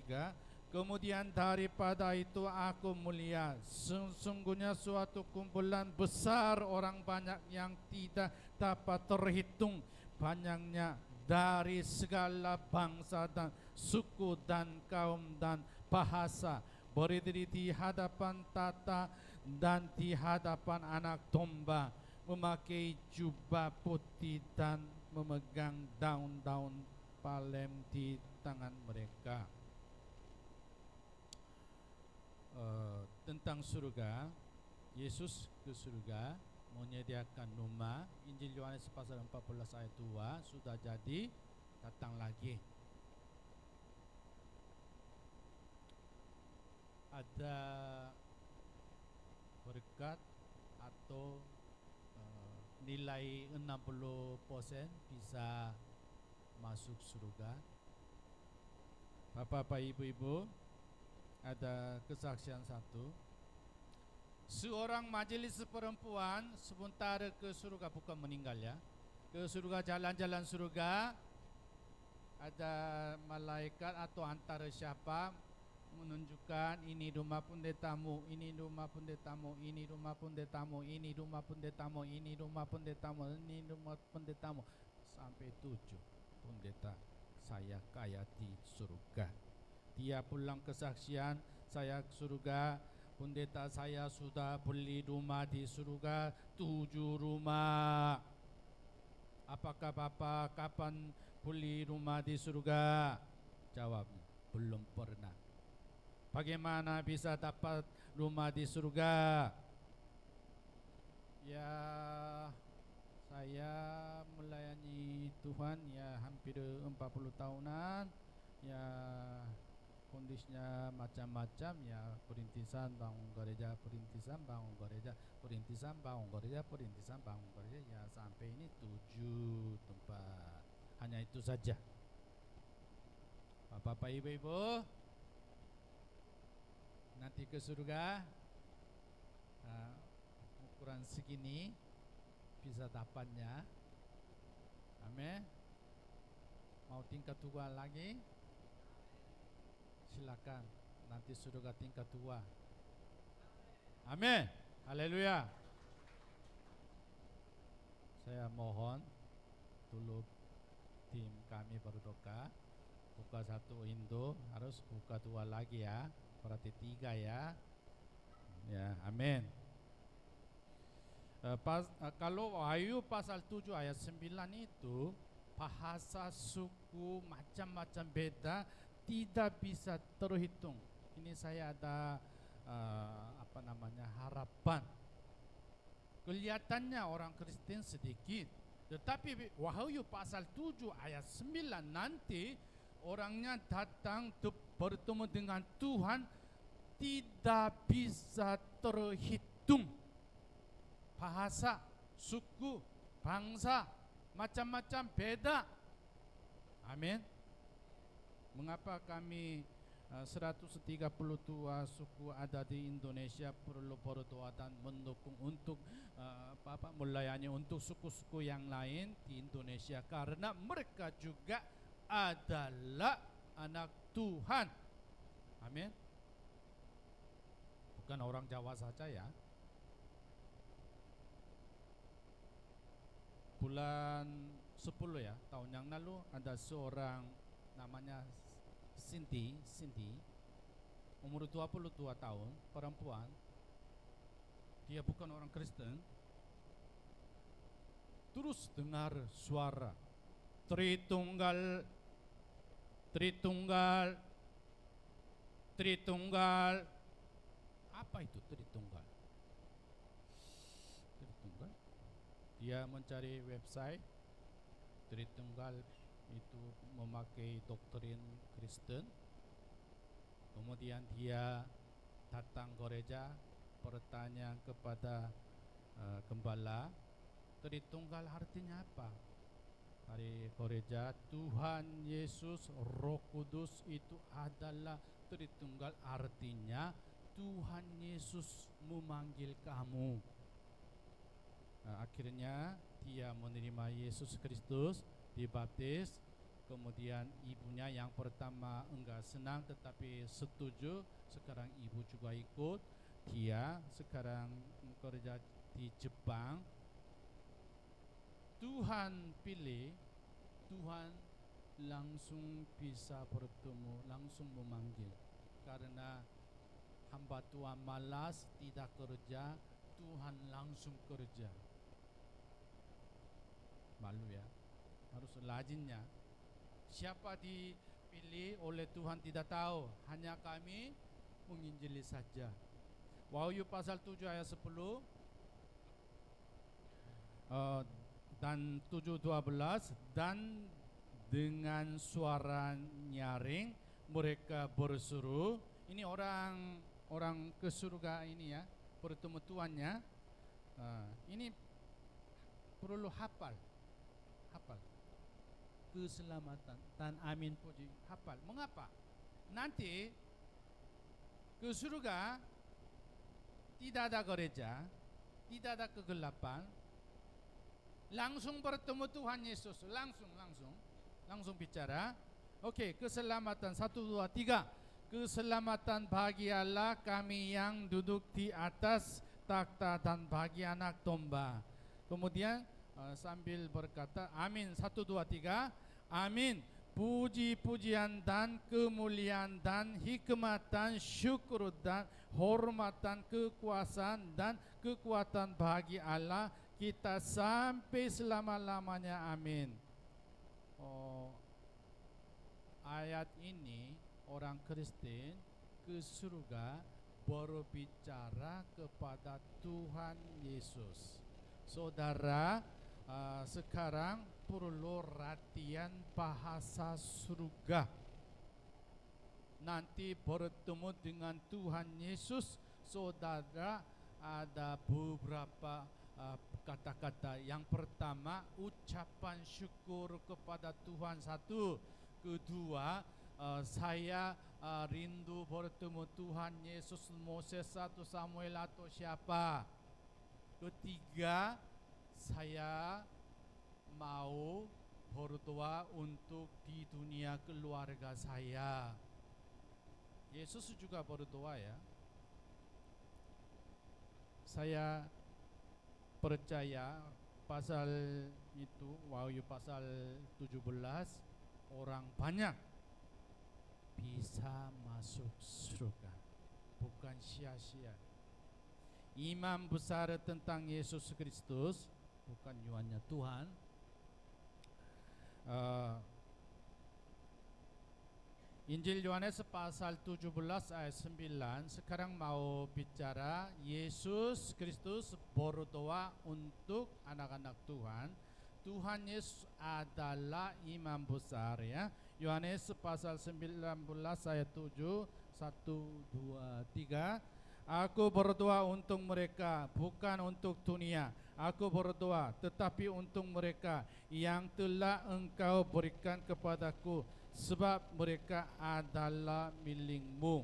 3. Kemudian daripada itu aku melihat sesungguhnya suatu kumpulan besar orang banyak yang tidak dapat terhitung banyaknya dari segala bangsa dan suku dan kaum dan bahasa berdiri di hadapan tata dan di hadapan anak domba, memakai jubah putih dan memegang daun-daun palem di tangan mereka. Tentang surga, Yesus ke surga menyediakan rumah. Injil Yohanes pasal 14 ayat 2, sudah jadi, datang lagi. Ada berkat atau nilai 60% bisa masuk surga. Bapak-bapak, ibu-ibu, ada kesaksian satu. Seorang majelis perempuan sebentar ke surga, bukan meninggal ya, ke surga, jalan-jalan surga. Ada malaikat atau antara siapa menunjukkan ini rumah pendetamu, ini rumah pendetamu, ini rumah pendetamu, ini rumah pendetamu, ini rumah pendetamu, ini rumah pendetamu, sampai 7 pendeta saya kaya di surga. Dia pulang kesaksian, saya ke surga, pendeta saya sudah beli rumah di surga, 7 rumah. Apakah Bapak kapan beli rumah di surga? Jawabnya, belum pernah. Bagaimana bisa dapat rumah di surga? Ya, saya melayani Tuhan ya hampir 40 tahunan. Ya, kondisinya macam-macam ya, perintisan, bangun gereja, perintisan, bangun gereja, perintisan, bangun gereja, perintisan, bangun gereja, ya sampai ini 7 tempat. Hanya itu saja. Bapak-bapak, ibu-ibu, nanti ke surga ukuran segini bisa dapatnya. Amin. Mau tingkat 2 lagi? Silakan, nanti surga tingkat 2. Amin. Haleluya. Saya mohon dulu tim kami berdoa. Buka 1 Indo, harus buka 2 lagi ya. Berarti 3 ya. Ya, amin. Kalau Wahyu pasal 7 ayat 9 itu bahasa suku macam-macam beda, tidak bisa terhitung. Ini saya ada harapan. Kelihatannya orang Kristen sedikit, tetapi Wahyu pasal 7 ayat 9 nanti orangnya datang bertemu dengan Tuhan tidak bisa terhitung. Bahasa, suku, bangsa, macam-macam beda. Amin. Mengapa kami 132 suku ada di Indonesia perlu berdoa dan mendukung untuk melayani untuk suku-suku yang lain di Indonesia? Karena mereka juga adalah anak Tuhan. Amin. Bukan orang Jawa saja ya. Bulan 10 ya, tahun yang lalu ada seorang namanya Cindy, umur 22 tahun, perempuan. Dia bukan orang Kristen. Terus dengar suara Tritunggal, Tritunggal, Tritunggal. Apa itu Tritunggal? Tritunggal. Dia mencari website. Tritunggal itu memakai doktrin Kristen. Kemudian dia datang gereja, bertanya kepada gembala, Tritunggal artinya apa? Dari gereja, Tuhan Yesus Roh Kudus itu adalah Tritunggal, artinya Tuhan Yesus memanggil kamu. akhirnya dia menerima Yesus Kristus, dibaptis. Kemudian ibunya yang pertama enggak senang tetapi setuju. Sekarang ibu juga ikut. Dia sekarang kerja di Jepang. Tuhan pilih, Tuhan langsung bisa bertemu, langsung memanggil. Karena hamba Tuhan malas, tidak kerja, Tuhan langsung kerja. Malu ya, harus rajinnya. Siapa dipilih oleh Tuhan tidak tahu, hanya kami menginjili saja. Wahyu pasal 7 ayat 10 dan 7:12, dan dengan suara nyaring mereka berseru. Ini orang ke surga ini ya, bertemu Tuhannya. Ini perlu hafal keselamatan dan amin puji, hafal. Mengapa? Nanti ke surga tidak ada gereja, tidak ada kegelapan, langsung bertemu Tuhan Yesus, langsung bicara. Oke, keselamatan 1, 2, 3. Keselamatan bagi Allah kami yang duduk di atas takhta dan bagi anak domba. Kemudian sambil berkata amin, 1, 2, 3. Amin. Puji-pujian dan kemuliaan dan hikmat dan syukur dan hormatan, kekuasaan dan kekuatan bagi Allah kita sampai selama-lamanya. Amin. Ayat ini orang Kristen ke surga berbicara kepada Tuhan Yesus. Saudara, sekarang perlu latihan bahasa surga. Nanti bertemu dengan Tuhan Yesus, saudara, ada beberapa kata-kata. Yang pertama, ucapan syukur kepada Tuhan. 1. Kedua, saya rindu bertemu Tuhan Yesus, Moses atau Samuel atau siapa. Ketiga, saya mau berdoa untuk di dunia keluarga saya. Yesus juga berdoa ya. Saya percaya pasal itu, Wahyu pasal 17, orang banyak bisa masuk surga, bukan sia-sia. Imam besar tentang Yesus Kristus, bukan Yohannes Tuhan. Injil Yohanes pasal 17 ayat 9. Sekarang mau bicara Yesus Kristus berdoa untuk anak-anak Tuhan. Tuhan Yesus adalah imam besar ya. Yohanes pasal 19 ayat 7, 1, 2, 3. Aku berdoa untuk mereka, bukan untuk dunia. Aku berdoa tetapi untuk mereka yang telah Engkau berikan kepadaku, sebab mereka adalah milikmu.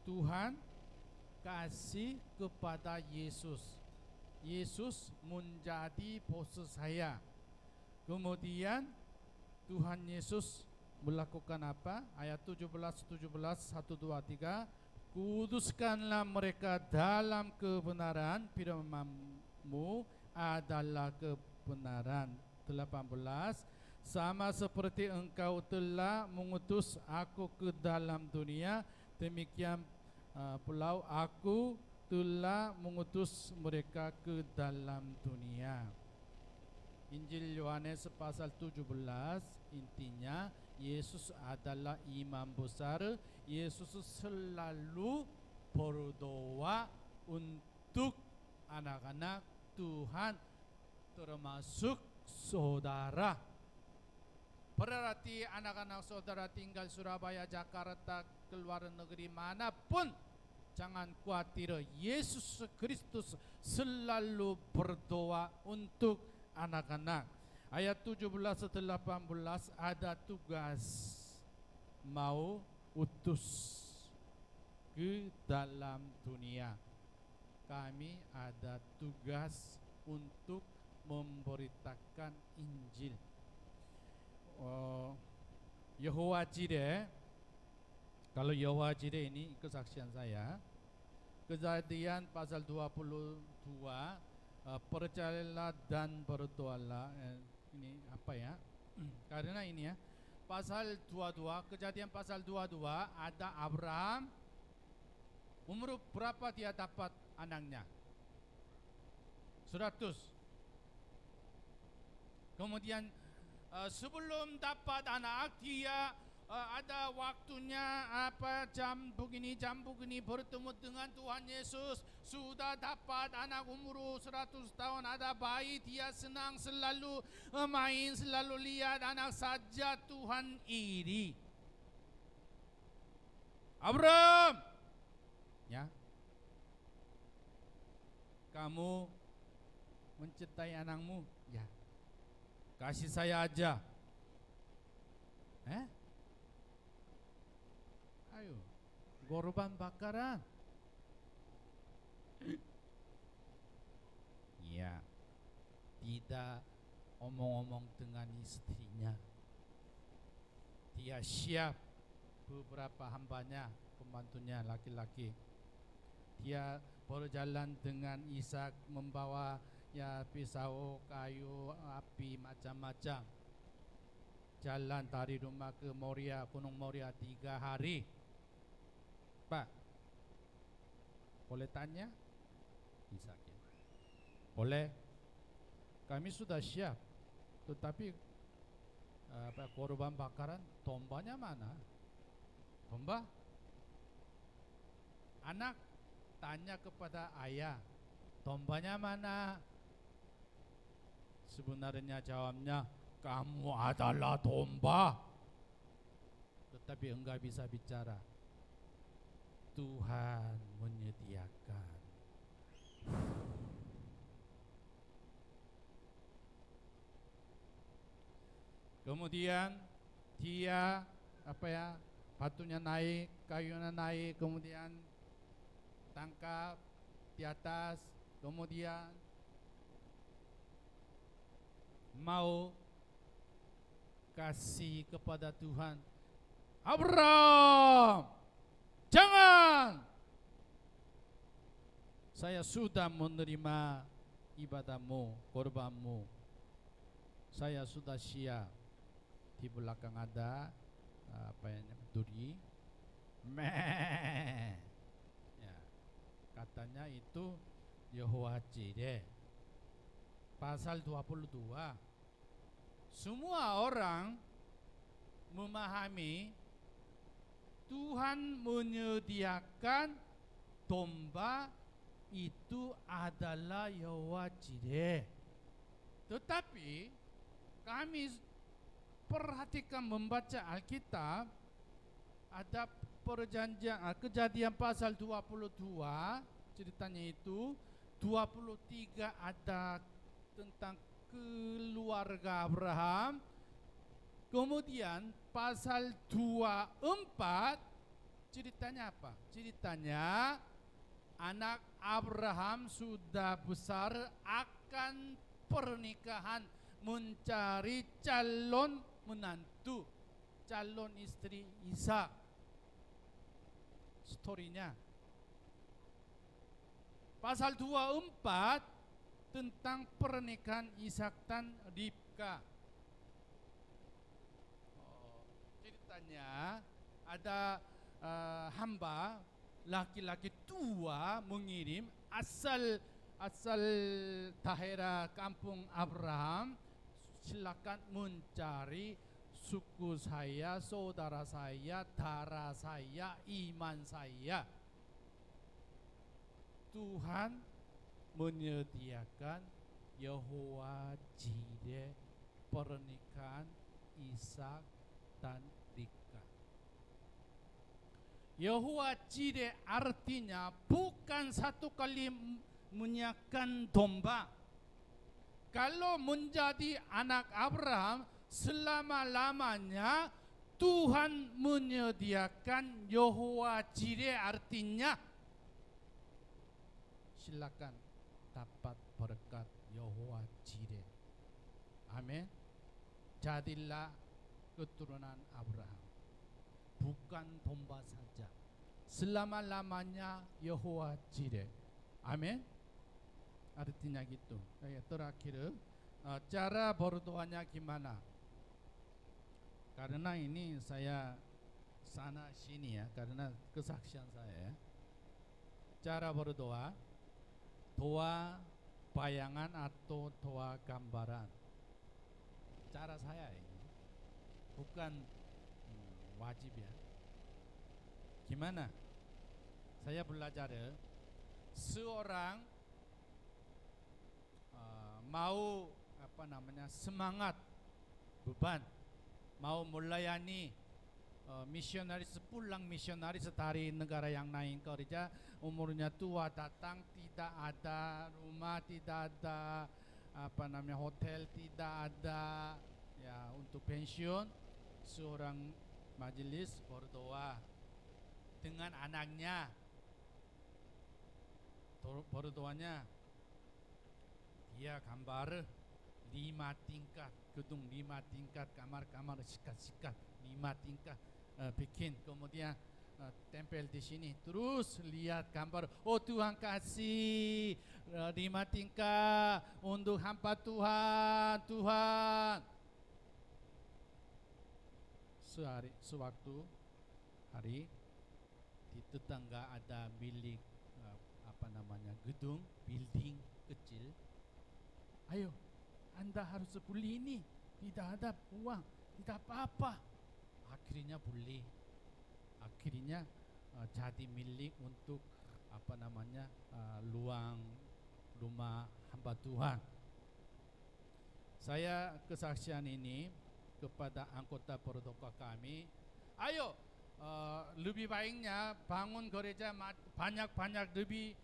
Tuhan kasih kepada Yesus. Yesus menjadi bos saya. Kemudian Tuhan Yesus melakukan apa? Ayat 17, 1, 2, 3. Kuduskanlah mereka dalam kebenaran, firman-Mu adalah kebenaran. 18. Sama seperti Engkau telah mengutus aku ke dalam dunia, demikian pula aku telah mengutus mereka ke dalam dunia. Injil Yohanes pasal 17, intinya Yesus adalah imam besar. Yesus selalu berdoa untuk anak-anak Tuhan, termasuk saudara. Berarti anak-anak saudara tinggal Surabaya, Jakarta, keluar negeri manapun, jangan khawatir. Yesus Kristus selalu berdoa untuk anak-anak. Ayat 17 dan 18 ada tugas mau utus ke dalam dunia. Kami ada tugas untuk memberitakan Injil. Yehova Jireh, kalau Yehova Jireh ini kesaksian saya. Kejadian pasal 22, percayalah dan berdoalah. Ini apa ya? Karena ini ya, pasal 22, Kejadian pasal 22 ada Abraham. Umur berapa dia dapat anaknya? 100. Kemudian sebelum dapat anak dia ada waktunya jam begini bertemu dengan Tuhan Yesus, sudah dapat anak umur 100 tahun, ada bayi, dia senang selalu main, selalu lihat anak saja. Tuhan iri. Abraham, ya, kamu mencintai anakmu, ya, kasih saya aja. Ayo, korban bakaran. Ya, tidak omong-omong dengan istrinya. Dia siap, beberapa hambanya, pembantunya laki-laki. Dia berjalan dengan Ishak, membawa ya pisau, kayu, api, macam-macam. Jalan dari rumah ke Moria, Gunung Moria 3 hari. Pak, boleh tanya? Ishak ya. Boleh. Kami sudah siap. Tetapi korban bakaran, tombanya mana? Domba? Anak tanya kepada ayah, tombanya mana? Sebenarnya jawabnya, kamu adalah domba. Tetapi enggak bisa bicara. Tuhan menyediakan. Kemudian dia batunya naik, kayunya naik, kemudian tangkap di atas, kemudian mau kasih kepada Tuhan. Abraham, jangan. Saya sudah menerima ibadahmu, korbanmu. Saya sudah siap. Di belakang ada duri. Ya, katanya itu Yehova Jireh. Pasal 22. Semua orang memahami Tuhan menyediakan domba itu adalah Yehova Jireh. Tetapi kami perhatikan membaca Alkitab, ada perjanjian Kejadian pasal 22, ceritanya itu 23 ada tentang keluarga Abraham. Kemudian pasal 24 ceritanya apa? Ceritanya anak Abraham sudah besar, akan pernikahan, mencari calon menantu, calon istri Ishak. Storynya pasal 24 tentang pernikahan Ishak dan Ribka. Ceritanya ada hamba laki-laki tua mengirim asal daerah kampung Abraham, silakan mencari suku saya, saudara saya, darah saya, iman saya. Tuhan menyediakan Yehova Jireh pernikahan Ishak dan Ribka. Yehova Jireh artinya bukan satu kali menyiapkan domba. Kalau menjadi anak Abraham selama-lamanya, Tuhan menyediakan Yahwa Jireh artinya silakan dapat berkat Yahwa Jireh. Amin. Jadilah keturunan Abraham, bukan domba saja, selama-lamanya Yahwa Jireh. Amin. Artinya gitu. Terakhir, cara berdoanya gimana? Karena ini saya sana sini ya, karena kesaksian saya. Cara berdoa, doa bayangan atau doa gambaran. Cara saya ini bukan wajib ya. Gimana? Saya belajar seorang mau semangat, beban, mau melayani misionaris, pulang misionaris dari negara yang lain kerja, umurnya tua, datang tidak ada rumah, tidak ada hotel, tidak ada ya untuk pensiun. Seorang majelis berdoa dengan anaknya. Berdoanya dia gambar 5 tingkat gedung, 5 tingkat kamar-kamar, sikat-sikat 5 tingkat bikin, kemudian tempel di sini, terus lihat gambar, oh Tuhan kasih 5 tingkat untuk hamba Tuhan, Tuhan. Sewaktu hari di tetangga ada milik gedung, building kecil. Ayo, Anda harus beli ini, tidak ada uang, tidak apa-apa. Akhirnya beli, akhirnya jadi milik untuk luang rumah hamba Tuhan. Saya kesaksian ini kepada anggota perdoa kami, ayo lebih baiknya bangun gereja banyak-banyak, lebih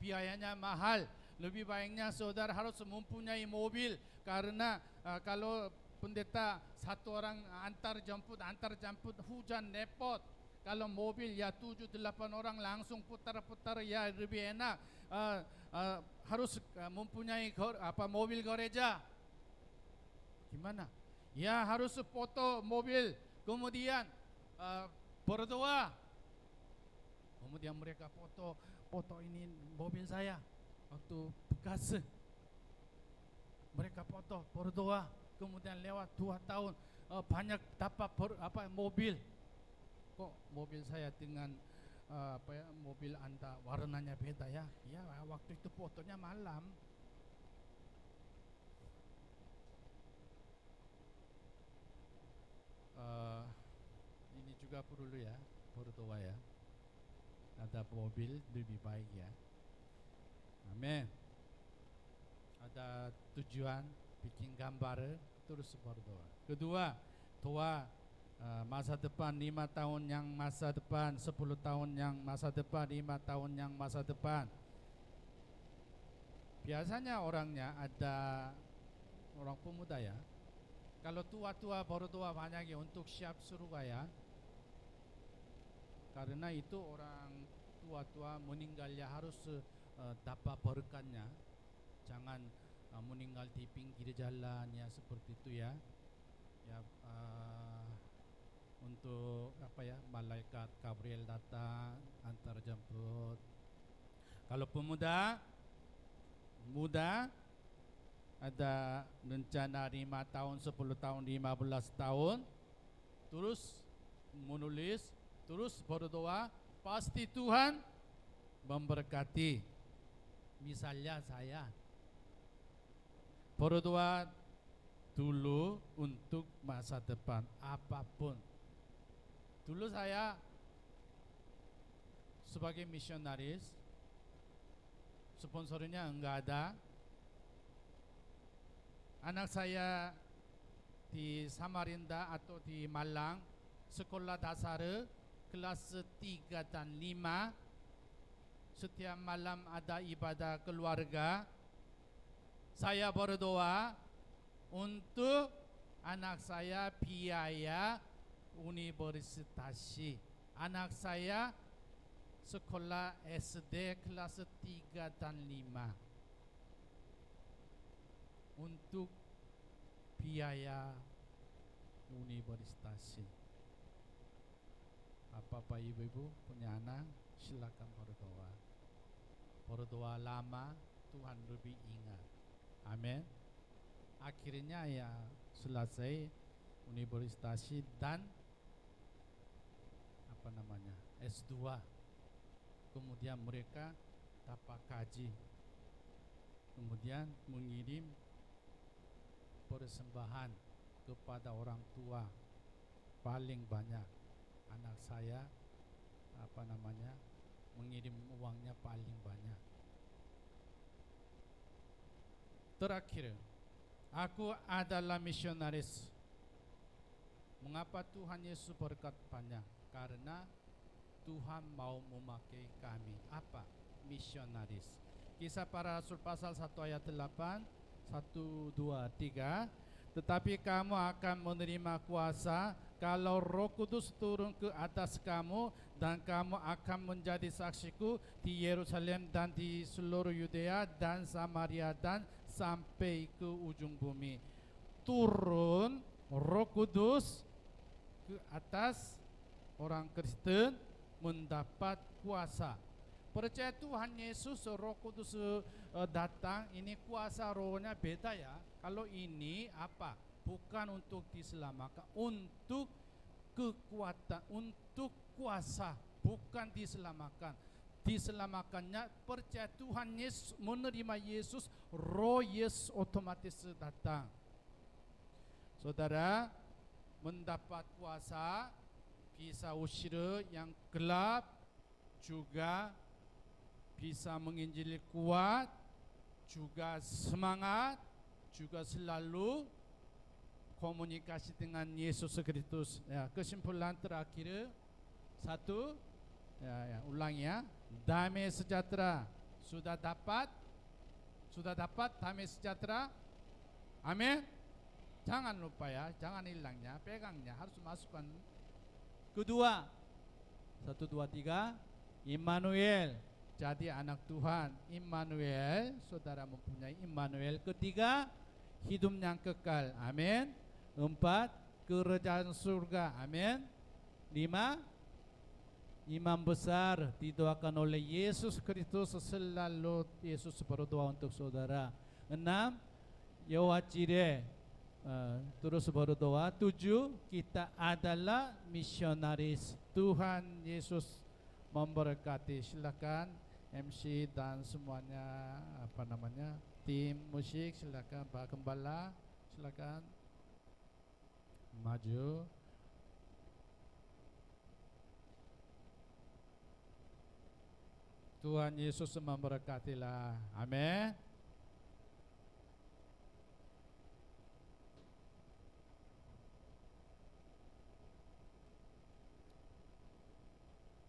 biayanya mahal. Lebih baiknya saudara harus mempunyai mobil, karena kalau pendeta satu orang antar jemput hujan repot. Kalau mobil ya 7-8 orang langsung putar-putar ya lebih enak. Harus mempunyai mobil gereja. Gimana? Ya harus foto mobil, kemudian berdoa. Kemudian mereka foto ini mobil saya waktu bekas. Mereka foto, berdoa, kemudian lewat 2 tahun banyak dapat mobil. Kok mobil saya dengan mobil Anda warnanya beda ya? Ya waktu itu fotonya malam. Ini juga perlu ya, berdoa ya. Ada mobil lebih baik ya. Amin. Ada tujuan bikin gambar, terus berdoa. Kedua, doa masa depan, 5 tahun yang masa depan, 10 tahun yang masa depan, 5 tahun yang masa depan. Biasanya orangnya ada orang pemuda ya. Kalau tua-tua berdoa banyak ya untuk siap surga ya. Karena itu orang tua-tua meninggal ya harus dapat berkatnya. Jangan meninggal di pinggir jalan ya, seperti itu ya. Ya untuk malaikat Gabriel datang antar jemput. Kalau pemuda ada rencana 5 tahun, 10 tahun, 15 tahun, terus menulis, terus berdoa, pasti Tuhan memberkati. Misalnya saya berdoa dulu untuk masa depan apapun. Dulu saya sebagai misionaris, sponsornya enggak ada. Anak saya di Samarinda atau di Malang, sekolah dasar kelas 3 dan 5. Setiap malam ada ibadah keluarga. Saya berdoa untuk anak saya biaya universitas. Anak saya sekolah SD kelas 3 dan 5 untuk biaya universitas. Bapak Ibu punya anak, silakan berdoa. Berdoa lama, Tuhan lebih ingat. Amin. Akhirnya ya selesai universitas dan S2. Kemudian mereka dapat gaji. Kemudian mengirim persembahan kepada orang tua paling banyak. Anak saya mengirim uangnya paling banyak. Terakhir, aku adalah misionaris. Mengapa Tuhan Yesus berkat banyak? Karena Tuhan mau memakai kami. Apa? Misionaris. Kisah para Rasul pasal 1 ayat 8, 1, 2, 3. Tetapi kamu akan menerima kuasa kalau Roh Kudus turun ke atas kamu, dan kamu akan menjadi saksiku di Yerusalem dan di seluruh Yudea dan Samaria dan sampai ke ujung bumi. Turun Roh Kudus ke atas orang Kristen, mendapat kuasa. Percaya Tuhan Yesus, Roh Kudus datang, ini kuasa rohnya beda ya. Kalau ini apa? Bukan untuk diselamatkan, untuk kekuatan, untuk kuasa, bukan diselamatkan. Diselamatkannya percaya Tuhan Yesus, menerima Yesus, Roh Yesus otomatis datang. Saudara mendapat kuasa, bisa usir yang gelap, juga bisa menginjili kuat, juga semangat, juga selalu komunikasi dengan Yesus Kristus. Ya, kesimpulan terakhir, satu, ulang ya, damai sejahtera sudah dapat damai sejahtera. Amin. Jangan lupa ya, jangan hilangnya, pegangnya, harus masukkan. Kedua, 1, 2, 3, Immanuel, jadi anak Tuhan. Immanuel, saudara mempunyai Immanuel. Ketiga, hidup yang kekal. Amin. 4, kerajaan surga. Amin. 5, imam besar didoakan oleh Yesus Kristus, selalu Yesus berdoa untuk saudara. 6, Yahweh Jireh, terus berdoa. 7, kita adalah misionaris. Tuhan Yesus memberkati. Silakan MC dan semuanya tim musik, silakan Pak Gembala, silakan maju. Tuhan Yesus memberkatilah. Amin.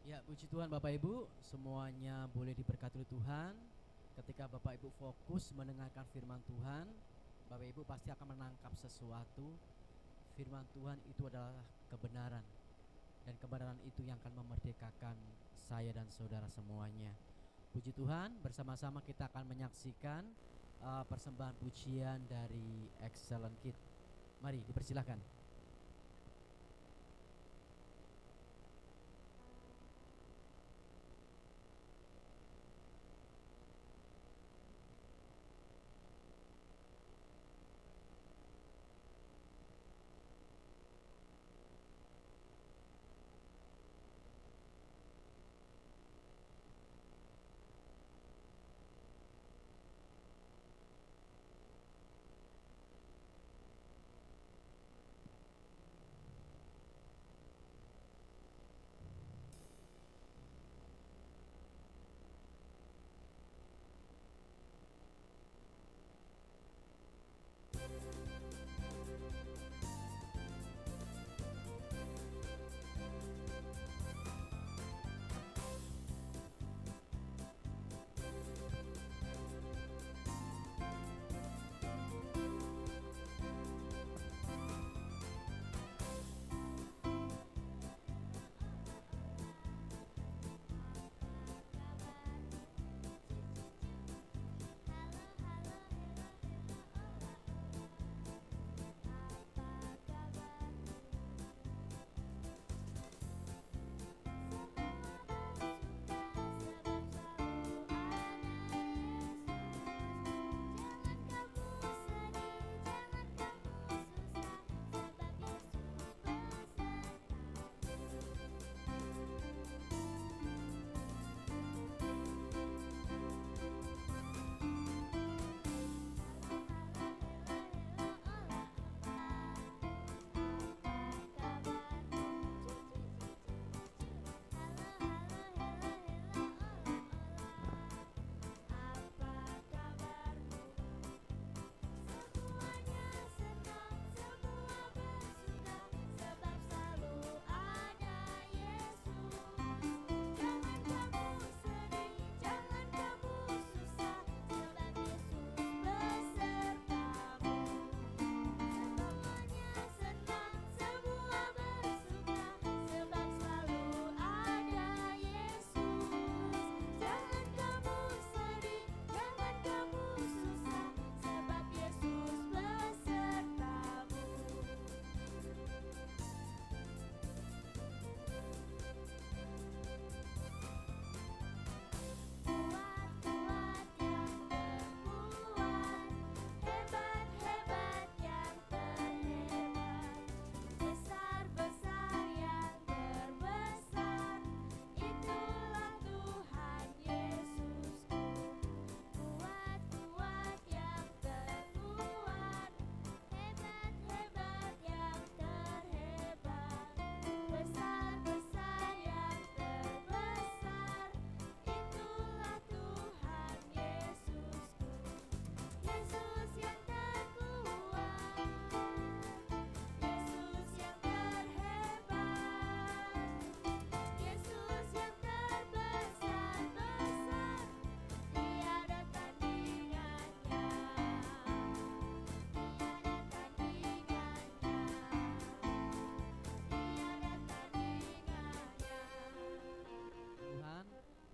Ya, puji Tuhan Bapak Ibu, semuanya boleh diberkati oleh Tuhan. Ketika Bapak Ibu fokus mendengarkan firman Tuhan, Bapak Ibu pasti akan menangkap sesuatu. Firman Tuhan itu adalah kebenaran, dan kebenaran itu yang akan memerdekakan saya dan saudara semuanya. Puji Tuhan, bersama-sama kita akan menyaksikan persembahan pujian dari Excellent Kid. Mari dipersilakan.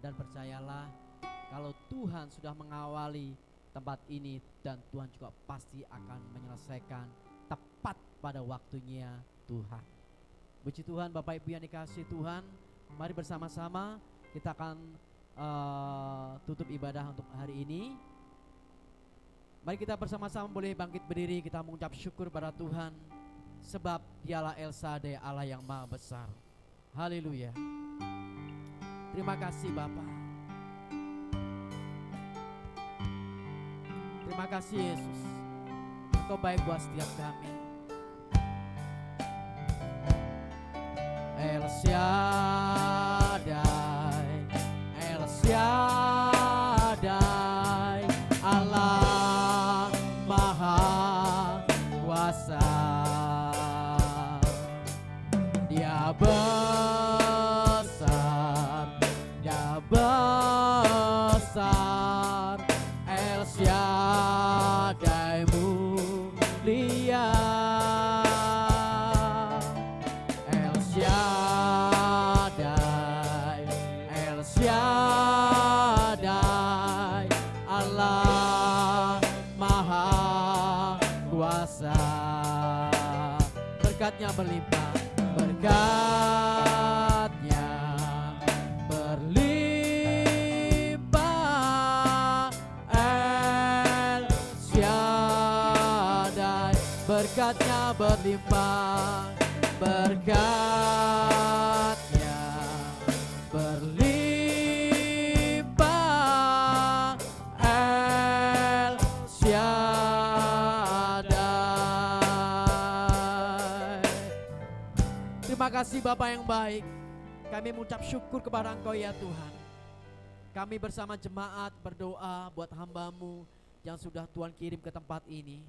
Dan percayalah, kalau Tuhan sudah mengawali tempat ini, dan Tuhan juga pasti akan menyelesaikan tepat pada waktunya Tuhan. Puji Tuhan, Bapak Ibu yang dikasihi Tuhan, mari bersama-sama kita akan tutup ibadah untuk hari ini. Mari kita bersama-sama boleh bangkit berdiri, kita mengucap syukur pada Tuhan, sebab Dialah El Shaddai, Allah yang Maha Besar. Haleluya. Terima kasih Bapa. Terima kasih Yesus, Engkau baik buat setiap kami. El Shaddai, El Shaddai, Allah Maha Kuasa. Dia besar, Dia besar, El Shaddai mulia. El Shaddai, El Shaddai, Allah Maha Kuasa. Berkatnya berlimpah, berkatnya berlimpah. El Shaddai, berkatnya berlimpah, berkatnya berlimpah. El Shaddai. Terima kasih Bapa yang baik, kami mengucap syukur kepada Engkau ya Tuhan. Kami bersama jemaat berdoa buat hamba-Mu yang sudah Tuhan kirim ke tempat ini.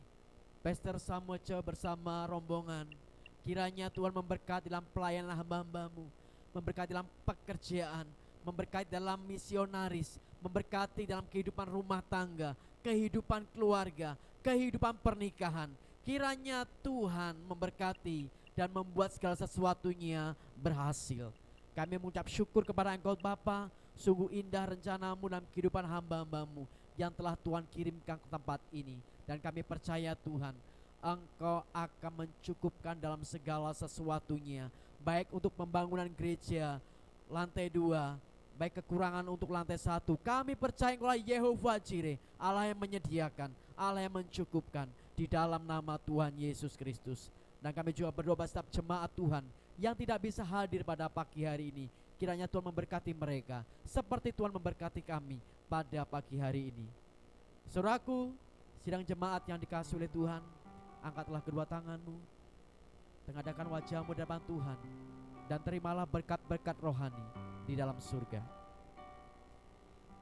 Pastor Samuel bersama rombongan, kiranya Tuhan memberkati dalam pelayanan hamba-hamba-Mu, memberkati dalam pekerjaan, memberkati dalam misionaris, memberkati dalam kehidupan rumah tangga, kehidupan keluarga, kehidupan pernikahan. Kiranya Tuhan memberkati dan membuat segala sesuatunya berhasil. Kami mengucap syukur kepada Engkau Bapa, sungguh indah rencana-Mu dalam kehidupan hamba-hamba-Mu yang telah Tuhan kirimkan ke tempat ini. Dan kami percaya Tuhan, Engkau akan mencukupkan dalam segala sesuatunya, baik untuk pembangunan gereja lantai 2, baik kekurangan untuk lantai 1. Kami percaya Engkau Yehovah Jireh, Allah yang menyediakan, Allah yang mencukupkan, di dalam nama Tuhan Yesus Kristus. Dan kami juga berdoa setiap jemaat Tuhan yang tidak bisa hadir pada pagi hari ini, kiranya Tuhan memberkati mereka seperti Tuhan memberkati kami pada pagi hari ini. Saudaraku, sidang jemaat yang dikasihi oleh Tuhan, angkatlah kedua tanganmu, tengadahkan wajahmu di depan Tuhan, dan terimalah berkat-berkat rohani di dalam surga.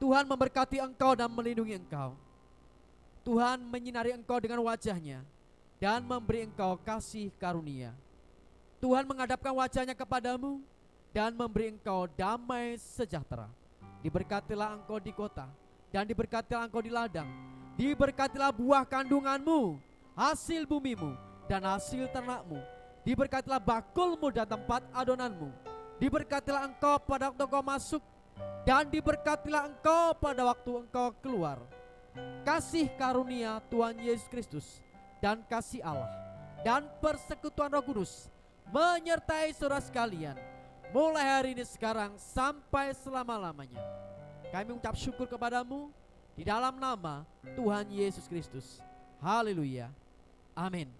Tuhan memberkati engkau dan melindungi engkau. Tuhan menyinari engkau dengan wajahnya dan memberi engkau kasih karunia. Tuhan menghadapkan wajahnya kepadamu dan memberi engkau damai sejahtera. Diberkatilah engkau di kota, dan diberkatilah engkau di ladang. Diberkatilah buah kandunganmu, hasil bumimu, dan hasil ternakmu. Diberkatilah bakulmu dan tempat adonanmu. Diberkatilah engkau pada waktu engkau masuk, dan diberkatilah engkau pada waktu engkau keluar. Kasih karunia Tuhan Yesus Kristus dan kasih Allah dan persekutuan Roh Kudus menyertai saudara sekalian, mulai hari ini sekarang sampai selama-lamanya. Kami mengucap syukur kepadamu di dalam nama Tuhan Yesus Kristus. Haleluya. Amin.